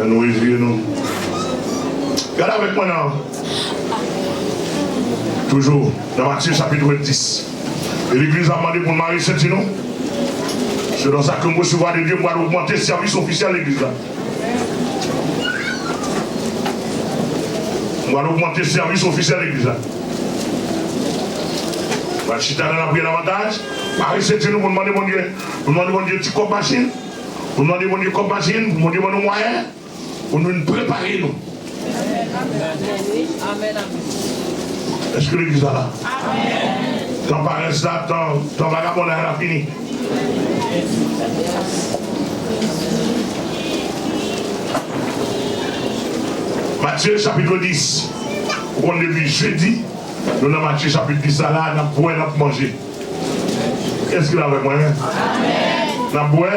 Nous réjouir nous. Regardez avec moi now. Toujours dans Matthieu chapitre 10. Et l'église a demandé pour Marie Saint-Tino. C'est dans ça que nous recevoir de Dieu pour augmenter le service officiel de l'église. On va augmenter le service officiel de l'église. On va chiter dans la prière davantage. Marie Saint-Tino pour demander mon Dieu. Pour demander mon Dieu petit cop machine. Pour demander mon Dieu cop machine. Pour demander mon moyen. Pour nous préparer nous. Amen. Est-ce que l'église est là? Amen. Tant paresse là, tant vagabondage a fini. Matthieu chapitre 10. On est depuis jeudi. Nous dans Matthieu chapitre 10 là, nous avons boire, nous avons manger. Qu'est-ce qu'il a avec moi? Amen. Nous avons boire,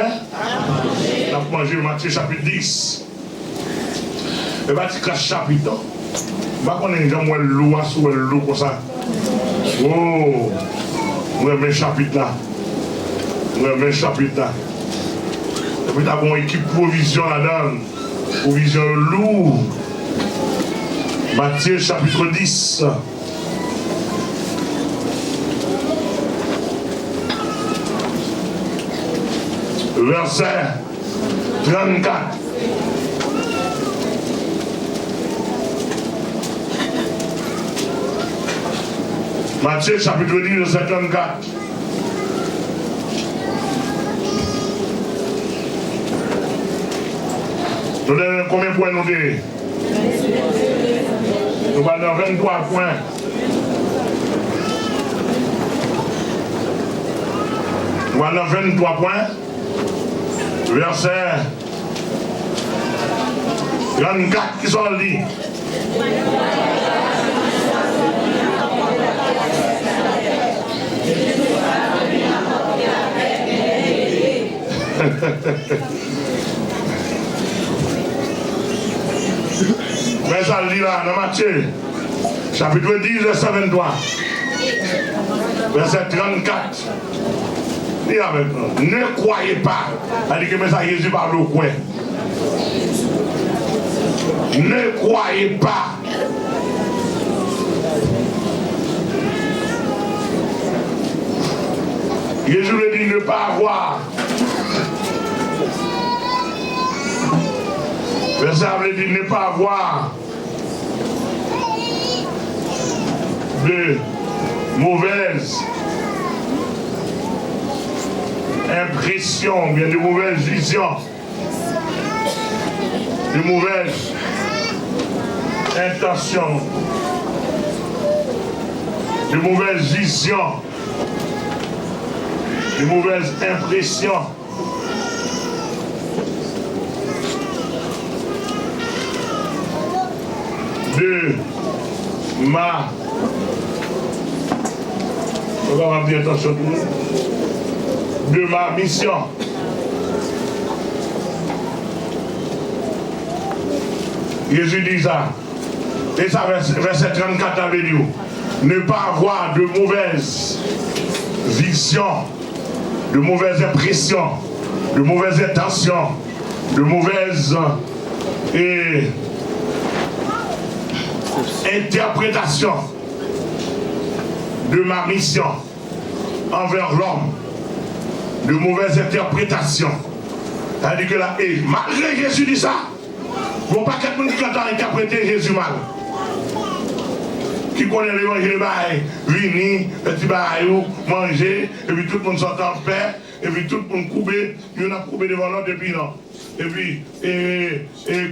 nous avons manger. Matthieu chapitre 10. Et bien, tu craches chapitre. Je ne sais pas si tu as l'eau sur l'eau comme ça. Oh, nous avons un chapitre là. Nous avons un chapitre là. Et puis, tu as une équipe provision là-dedans. Provision lourd. Matthieu chapitre 10. Verset 34. Matthieu chapitre 10, verset 34. Nous donnons combien de points nous donnons? Nous allons 23 points. Nous allons 23 points. Verset 34 qui sont dit. Mais ça le dit là, dans Matthieu, chapitre 10, verset 23, verset 34. Dis avec nous, ne croyez pas, elle dit que ça Jésus parle au coin. Ne croyez pas. Jésus le dit ne pas avoir. Verset veut dire ne pas avoir de mauvaises impressions, bien de mauvaises visions, de mauvaises intentions, de mauvaises visions, de mauvaises impressions. De ma, on va bien attention de ma mission. Jésus dit ça. Et ça, verset 34 avait dit, ne pas avoir de mauvaises visions, de mauvaises impressions, de mauvaises intentions, de mauvaises interprétations de ma mission envers l'homme, de mauvaises interprétations. C'est-à-dire que là, et malgré Jésus dit ça, il ne faut pas quelqu'un qui entend interpréter Jésus mal. Qui connaît l'évangile, venir, petit bail, manger, et puis tout le monde s'entend en paix, et puis tout le monde couper, il y en a coupé devant l'autre depuis non. Et puis,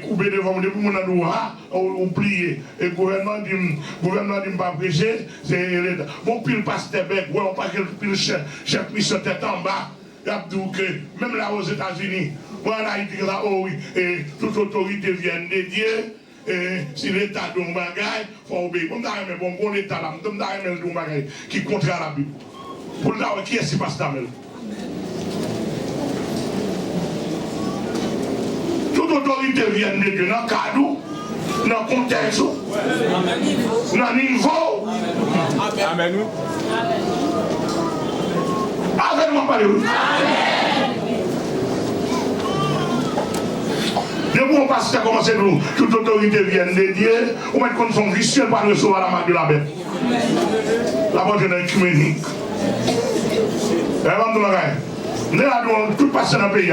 couper devant depuis mon endroit, on plie. Et le gouvernement dit pas prêcher, c'est l'État. Bon, puis le pasteur bec, ouais, on pas que le chef mis sa tête en bas. Il y a tout que, même là aux États-Unis, moi en Haïti, là, oh oui, et toute autorité vient de Dieu. Et si l'État donne un bagage, il faut obéir. Comme ça, mais bon État là, comme ça, mais un bagage qui est contraire à la Bible. Pour le dire, qui est-ce qui passe ta main? Toute autorité vient de Dieu dans le cadre, dans le contexte, dans le niveau. Amen. Avec-moi parler. Depuis qu'on passe à commencer nous, toute autorité vient de Dieu, on met comme son vicieux par recevoir la marque de la bête. La bonne jeune écuménique. Nous avons tout passé dans le pays,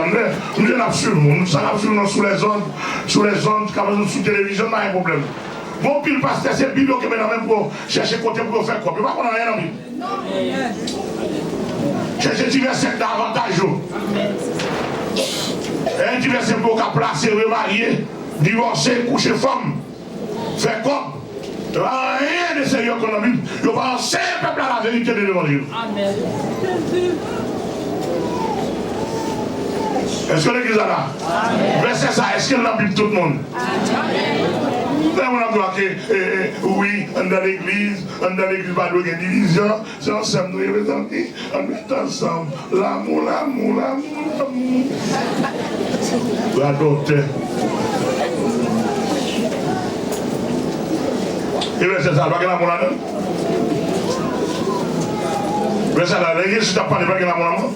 nous sommes absolument, nous sommes absolument sous les ondes, sous télévision, pas un problème. Bon, puis le pasteur, c'est Bible qui met dans même pour chercher côté pour faire quoi. Mais pas qu'on n'a rien dans la Bible. Chercher divers sectes d'avantage. Un divers sectes pour placer, remarier, divorcer, coucher femme. Faire quoi? Rien de sérieux économique. Il va enseigner le peuple à la vérité de l'évangile. Amen. Est-ce que l'église est là? Verset ça, est-ce qu'elle a Bible tout le monde? Là, on a vu que, oui, dans l'église, pas de division, c'est ensemble, nous les amis, on est ensemble. L'amour. La docteur. Et verset ça, pas que l'amour là-dedans? Verset là, l'église, tu n'as pas de l'amour là-dedans?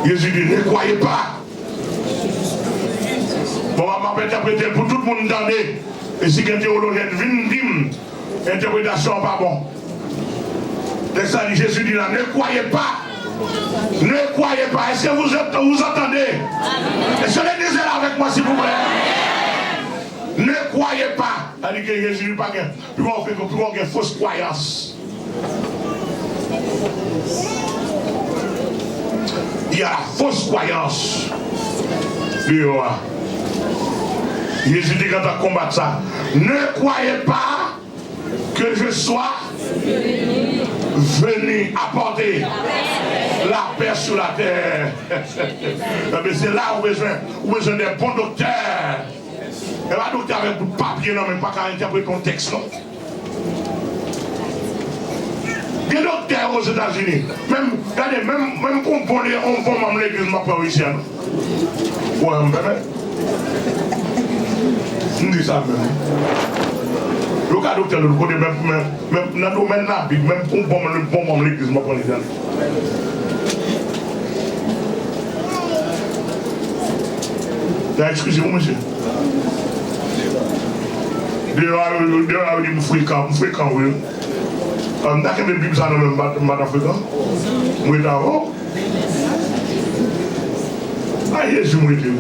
Jésus dit, ne croyez pas. Bon, on va interpréter pour tout le monde entendre. Et si quelqu'un théologien vient dire, interprétation pas bon. Texte ça dit, Jésus dit là, ne croyez pas. Ne croyez pas. Est-ce que vous entendez? Est-ce que l'église est là avec moi, s'il vous plaît? Ne croyez pas. C'est-à-dire que Jésus n'a pas de fausse croyance. Il y a la fausse croyance. Jésus dit quand on combat ça, ne croyez pas que je sois venu apporter la paix sur la terre. C'est là où besoin des bons docteurs. Et pas docteur avec beaucoup de papier, non, mais pas qu'à interpréter ton texte, non. Des docteurs aux États-Unis, même pour on prend même l'église, ma part ici. Ouais, on dit ça même. Le cas docteur, le côté même dans le domaine là, même pour prendre l'église, ma part ici. Excusez-moi, monsieur. Dehors, il me fréquent, oui. On a qu'une Bible dans le même Africain. Moi, d'abord. Ah, Jésus, moi, je dis.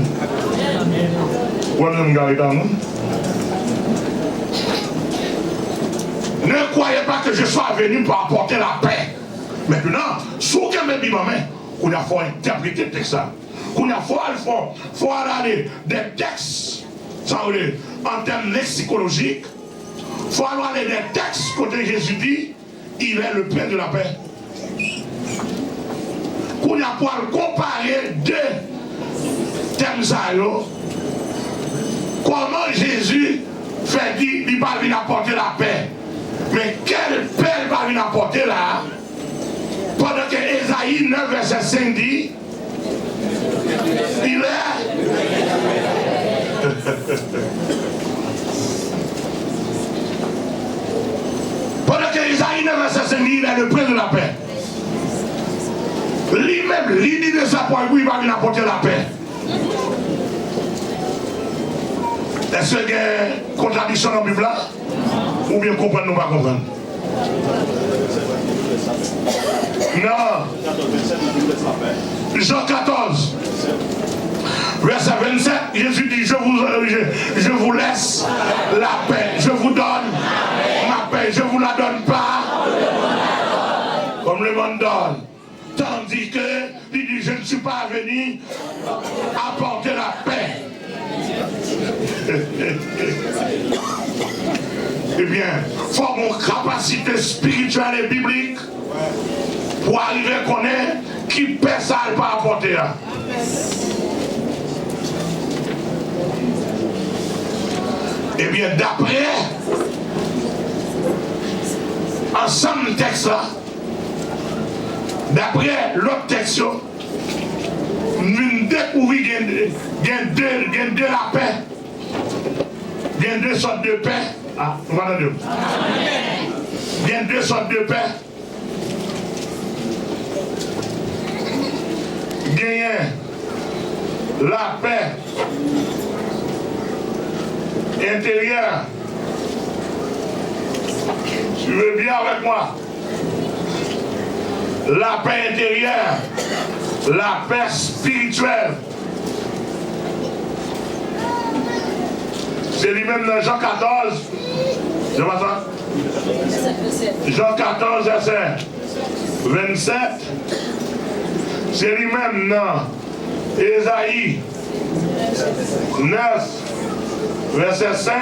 Ne croyez pas que je sois venu pour apporter la paix. Maintenant, si vous avez une Bible en main, on a faut interpréter le texte. On a faut aller des textes en termes lexicologiques. Il faut aller des textes côté Jésus dit. Il est le Père de la paix. Qu'on a pour comparer deux thèmes à eux. Comment Jésus fait dire qu'il va venir apporter la paix. Mais quelle paix il va venir apporter là? Pendant que Ésaïe 9, verset 5 dit, il est. Pendant que Isaïe 9, verset 5 dit, il est le prince de la paix. même l'idée de ça pour lui, il va venir apporter la paix. Est-ce qu'il y a une contradiction dans la Bible là? Ou bien comprendre ou pas comprendre? Non. Jean 14, verset 27, Jésus dit, je vous laisse la paix, je vous donne ma paix, je ne vous la donne pas comme le monde donne. Tandis que, il dit, je ne suis pas venu apporter la paix. Eh bien, il faut avoir une capacité spirituelle et biblique pour arriver à connaître qui paix ça ne pas apporter. Eh bien, d'après ensemble texte là, d'après l'autre texte, nous découvrons qu'il y a deux la paix. Il y a deux sortes de paix. Ah, vous m'entendez? Il y a deux sortes de paix. Il y a la paix intérieure. Tu veux bien avec moi? La paix intérieure, la paix spirituelle. C'est lui-même dans Jean 14. Je vois ça? Jean 14, verset 27. C'est lui-même dans Ésaïe 9, verset 5.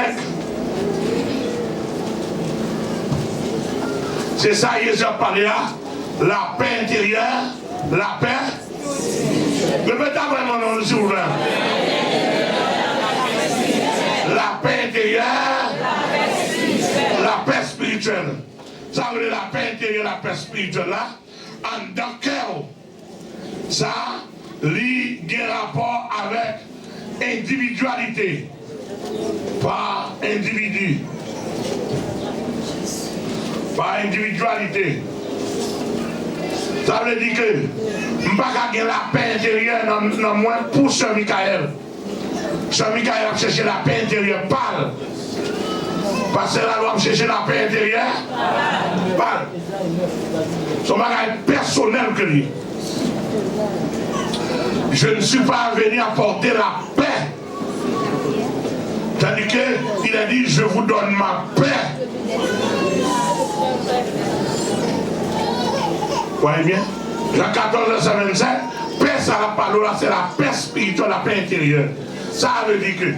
C'est ça, Jésus a parlé là. La paix intérieure, la paix. Répétez vraiment non, s'il vous plaît. La paix intérieure, la paix spirituelle. Ça veut dire la paix intérieure, la paix spirituelle là. En dans le cœur, ça, il y a un rapport avec individualité. Par individu. Par individualité. Ça veut dire que je ne peux pas avoir la paix intérieure dans moi pour Saint Michael. Saint Michael a cherché la paix intérieure, parle. Parce que la loi a cherché la paix intérieure, parle. Son bagage personnel que lui. Je ne suis pas venu apporter la paix. C'est-à-dire qu'il a dit, je vous donne ma paix. Vous voyez bien? Jean 14, verset 27, paix, ça la parole là, c'est la paix spirituelle, la paix intérieure. Ça veut dire que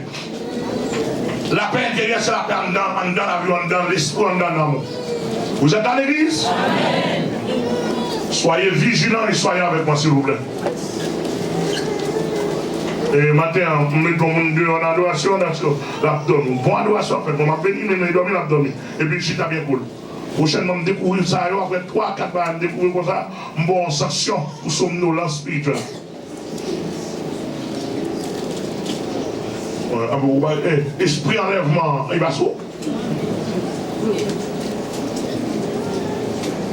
la paix intérieure, c'est la paix en dans la vie, en dans l'esprit, en dans l'amour. Vous êtes à l'église? Soyez vigilants et soyez avec moi, s'il vous plaît. Et matin, on met tout le monde en adoration, l'abdomen. Bon adoration, en fait, on m'a béni, mais il dormi l'abdomen. Et puis, si t'as bien cool. Prochainement, je découvrir ça, après 3-4 ans, je découvrir comme ça, bon sanction pour somnolence spirituelle. Esprit enlèvement, il va sauter.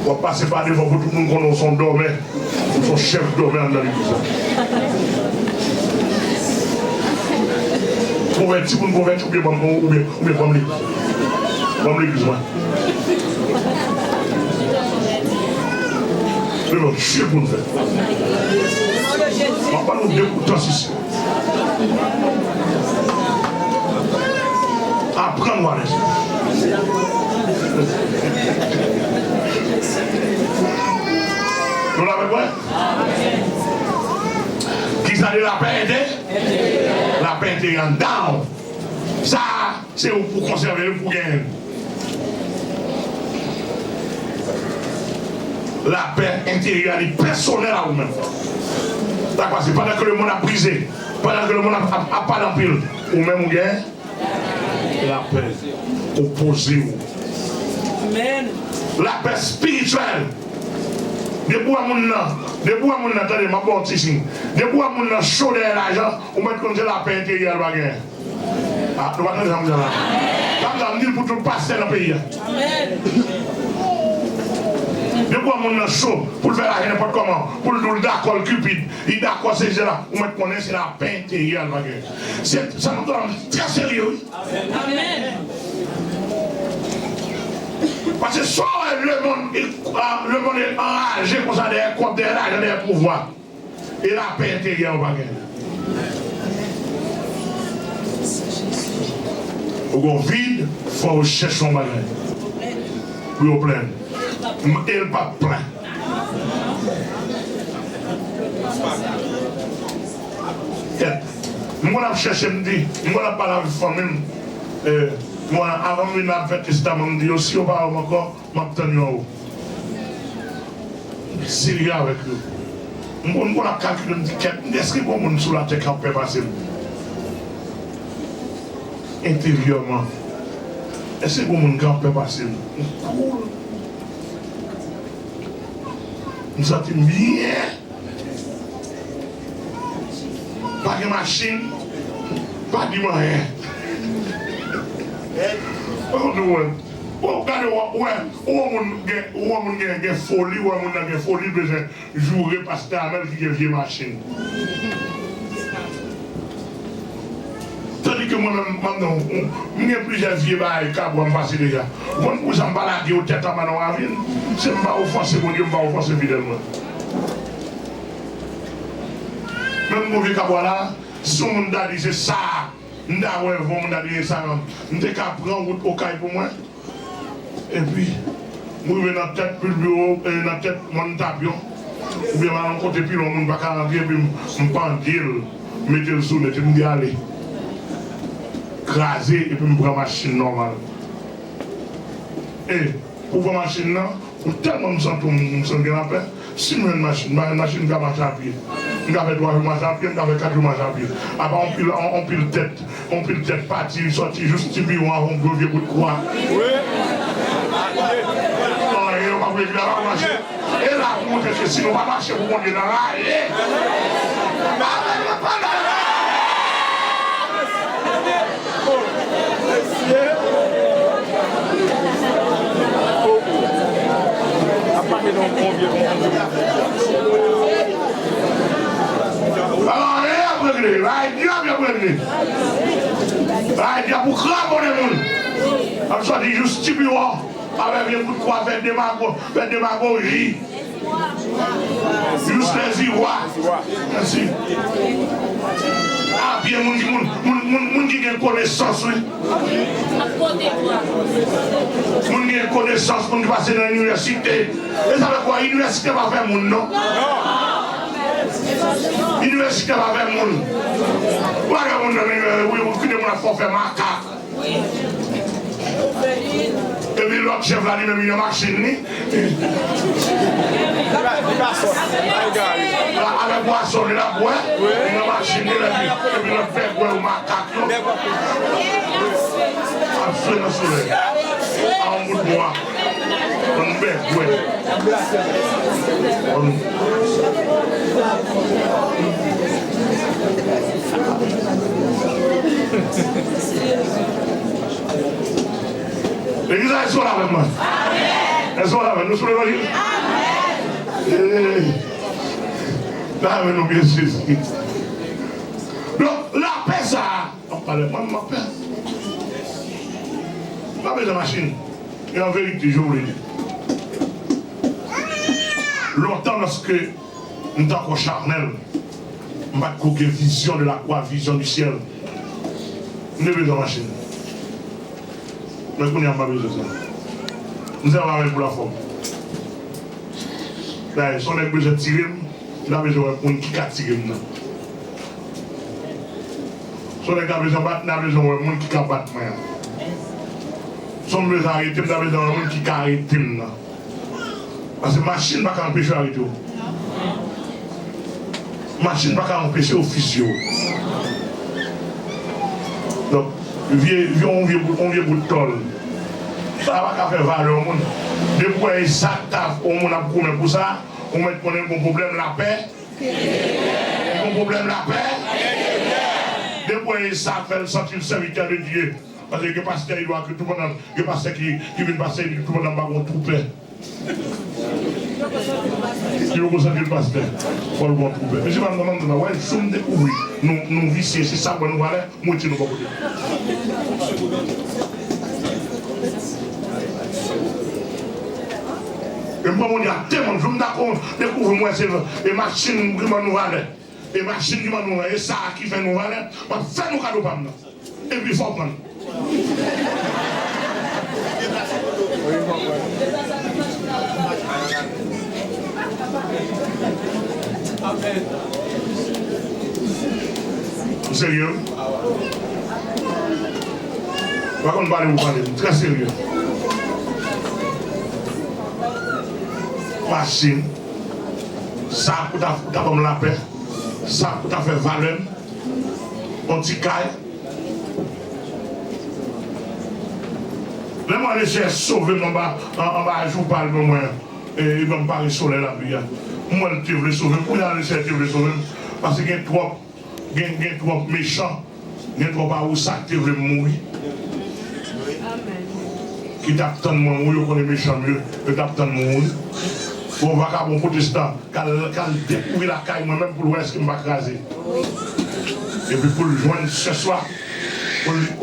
On va passer par devant pour tout le monde qu'on a son dormant, son chef dormant dans l'église. Converti pour nous convertir ou bien comme l'église. Comme l'église, moi. Mais bon, Dieu pour nous faire. On va pas nous dégoûter ici. Apprends-moi à laisser. Nous l'avons quoi? Qui ça dit la paix intérieure? La paix intérieure down. Ça, c'est pour conserver, pour gagner. La paix intérieure, elle est personnelle à vous-même. D'accord, c'est pendant que le monde a brisé, pendant que le monde a pas d'empile, ou même vous gagnez la paix opposée. Amen. La paix spirituelle. Debout à mon nom, attendez, ma bonne ici. Debout à mon nom, chaud derrière l'argent, on met comme ça la paix intérieure. Ah, nous allons nous dire là. Ça me dit pour tout passer dans le pays. Amen. De quoi mon est chaud pour le faire la n'importe comment, pour le dire d'accord cupide, il d'accord ces gens-là, ou mettre qu'on est c'est la paix intérieure. C'est ça nous donne très sérieux. Amen. Parce que soit le monde est enragé comme ça derrière contre l'argent derrière pouvoir et la paix intérieure au bagage. Au vide, il faut chercher son bagage. Oui, au plein. Et le pas plein. Nous avons cherché, nous avons parlé avec la famille. Moi, avant de faire le testament, je me dis, si on parle encore, je m'attends en haut. Sérieux avec eux. On a calculé, est-ce que bon monde sur la terre peut passer intérieurement? Est-ce que bon monde peut passer? Nous sentons bien. Pas de machine, pas de moyen. Regardez, où on a folie, où on a folie, besoin de jouer parce que c'est la même qui est vieille machine. Tandis que moi-même, j'ai plusieurs vieux bails qui ont passé déjà. Moi, je vous en balade au tête à ma ville, c'est pas offensé, mon Dieu, je ne vais pas offenser fidèlement. Même mon vieux Kabwala, si on m'a dit c'est ça, on m'a dit ça, on m'a prendre route au caille pour moi. Et puis, moi, je vais dans la tête, puis le bureau, dans la tête, mon tapion. Ou bien, je vais côté, puis on ne va pas rentrer, puis je me prends le deal, mettre le sous, et je me dis allez. Craser, et puis je prends la machine normale. Et pour voir la machine là, pour tellement me sentir bien la paix, si je mets une machine qui va marcher à pied. Je vais faire 3 jours marcher à pied, je vais faire 4 jours marcher à pied. Après, on pile tête, partir, sortir, juste un bureau avant de vieux bout de croix. Oui. Et là, pour montrer que si nous ne va pas marcher pour monter dans la rue, pour craponner le monde. Comme ça, dit juste petit bureau, avec un bout de quoi, faire démagogie. Juste les irois. Merci. Ah, bien, mon qui a connaissance, oui. Mon qui a connaissance, mon qui passe dans l'université. Et ça veut quoi? L'université va faire mon non? L'université va faire mon. Voilà, oui, vous avez un forfait macaque. Et puis l'autre chef là, il a mis une machine. Avec boisson, il a boit, une machine, et puis l'autre fait boire au macaque. Absolument soleil. En bout de bois. On fait boire. L'église, elles sont là avec moi. Elles sont là avec nous sur l'évangile. Là avec nous, bien sûr. Donc, la paix, ça. On parle moi de ma paix. Pas besoin de machine. Et en vérité, je vous le dis. Longtemps, lorsque nous sommes encore charnels, nous avons une vision de la croix, vision du ciel. Nous avons besoin de machine. Mais nous n'avons pas besoin de ça. Nous avons avec pour la forme. Si on a besoin de tirer, nous avons besoin de monde qui a tiré. Si on a besoin de battre, nous avons besoin de monde qui a battu. Si on a besoin d'arrêter, nous avons besoin de monde qui a arrêté. Parce que la machine ne va pas empêcher d'arrêter. La machine ne va pas empêcher officieux. Donc, on vient bout de tol. Ça va pas faire valeur au monde. Depuis ça, on a pour ça, on met un problème la paix. Un problème la paix. Depuis ça, fait sentir le serviteur de Dieu. Parce que le pasteur, il doit que tout le monde, le pasteur qui vient passer, tout le monde n'a pas tout paix. Si vous ressentez le pasteur, il faut le bon trouver. Mais je vais me demander, ouais, je me découvre, nous viciers, c'est ça, nous allons, moi, tu nous pas côté. Et moi, on y a tellement, je me découvre, moi, c'est les machines qui nous valent. Les machines qui nous valent, et ça qui fait nous valent, on va faire nos cadeaux par nous. Et puis, il faut prendre. Sérieux? Par contre, vous parlez, très sérieux. Machine, ça pour ta comme la paix, ça pour ta faire valeur, on t'y caille. Là, moi, je suis sauvé, en bas, je vous parle de moi, et je ne vais pas soleil la vie. Moi, je veux sauver, pour aller chercher, je veux sauver, parce qu'il y a trop méchants, il y a trop où ça, tu veux mourir. Qui t'attend de mourir, on est méchant mieux, que t'attend de mourir. Pour voir qu'un bon protestant, quand découvrir la caille, moi-même, pour voir ce qu'il m'a crasé. Et puis pour le joindre ce soir, pour lui dire,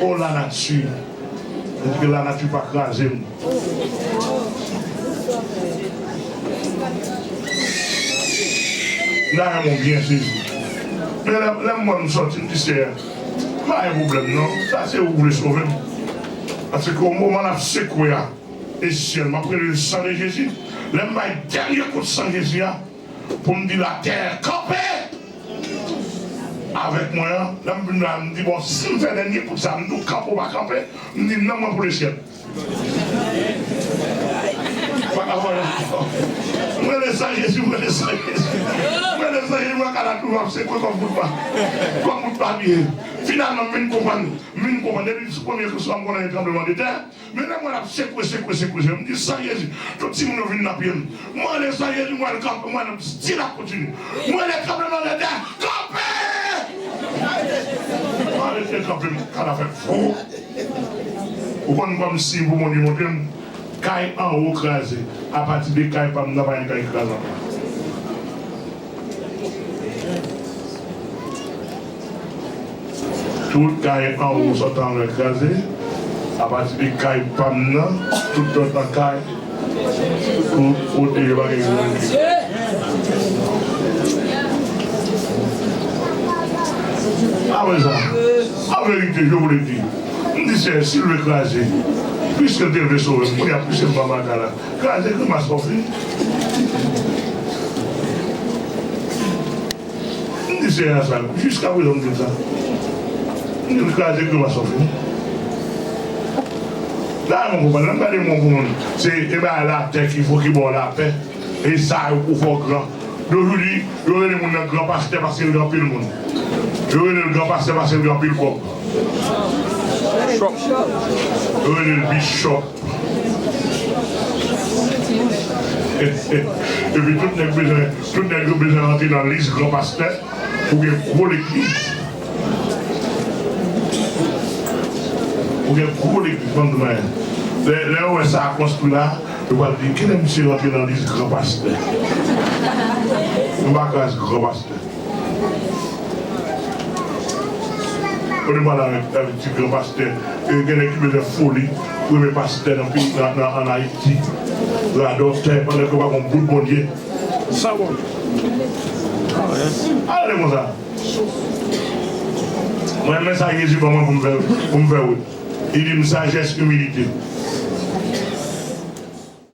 oh la nature. Parce que la nature pas crasé. Là, mon bien saisi. Mais là, moi, nous sortons du ciel. Pas un problème, non? Ça, c'est où vous voulez sauver. Parce qu'au moment où on a secoué, et ciel m'a pris le sang de Jésus, là, le dernier coup de sang de Jésus, pour me dire la terre, campez! Avec moi, là, je me dis, bon, si je fais le dernier coup de sang, nous campons, pas camper, je me dis, non, moi pour le ciel. Moi, le sang de Jésus, moi, le sang de Jésus. Moi, le sang de Jésus, moi, quand la trouve, c'est quoi comme bout de pas? Comme bout de papier. Finalement, je ne comprends pas. Depuis le premier que je suis en train de tremblement de terre, mais là, moi, je me dis, sang Jésus, tout le monde vient dans la pied. Moi, le sang Jésus, moi, le camp, moi, le style à continuer. Moi, le tremblement de terre, campé! Moi, le tremblement, quand on a fait faux. Pourquoi nous ne si vous m'en montrer, caille en haut crasé, à partir des cailles, pas nous pas une caille crasée. Tout caille en haut sortant écrasé, à partir des cailles pas nous, tout le temps caille, tout au début. Ah oui ça, en vérité, je vous le dis, on dit c'est s'il veut écraser, puisque Dieu veut sauver, il y a plus de maman là, écraser que ma sophie. On dit c'est ça, jusqu'à présent on dit ça. On dit écraser que ma sophie. Là, mon copain, c'est la terre qu'il faut qu'il boit la paix, et ça, il faut grand. D'aujourd'hui, il y aurait les grand pasteur parce qu'il y a grand pile monde. Il y aurait le grand pasteur parce qu'il y a grand pile corps. Il y aurait le bishop. Et puis tout n'est pas besoin d'entrer dans l'église grand pasteur pour qu'il y ait gros l'église. Pour qu'il y ait gros l'église. Là où ça a construit là, je vais dire, quel est monsieur rentré dans l'église grand pasteur? Je ne vais pas faire grand pasteur. On est mal avec le grand pasteur. Il y a une équipe de folie pour le pasteur en Haïti. La docteur, pendant que on bout de bon Dieu. Ça va. Allez, mon ça. Moi, je mets ça à Jésus pour me faire. Il dit une sagesse, humilité.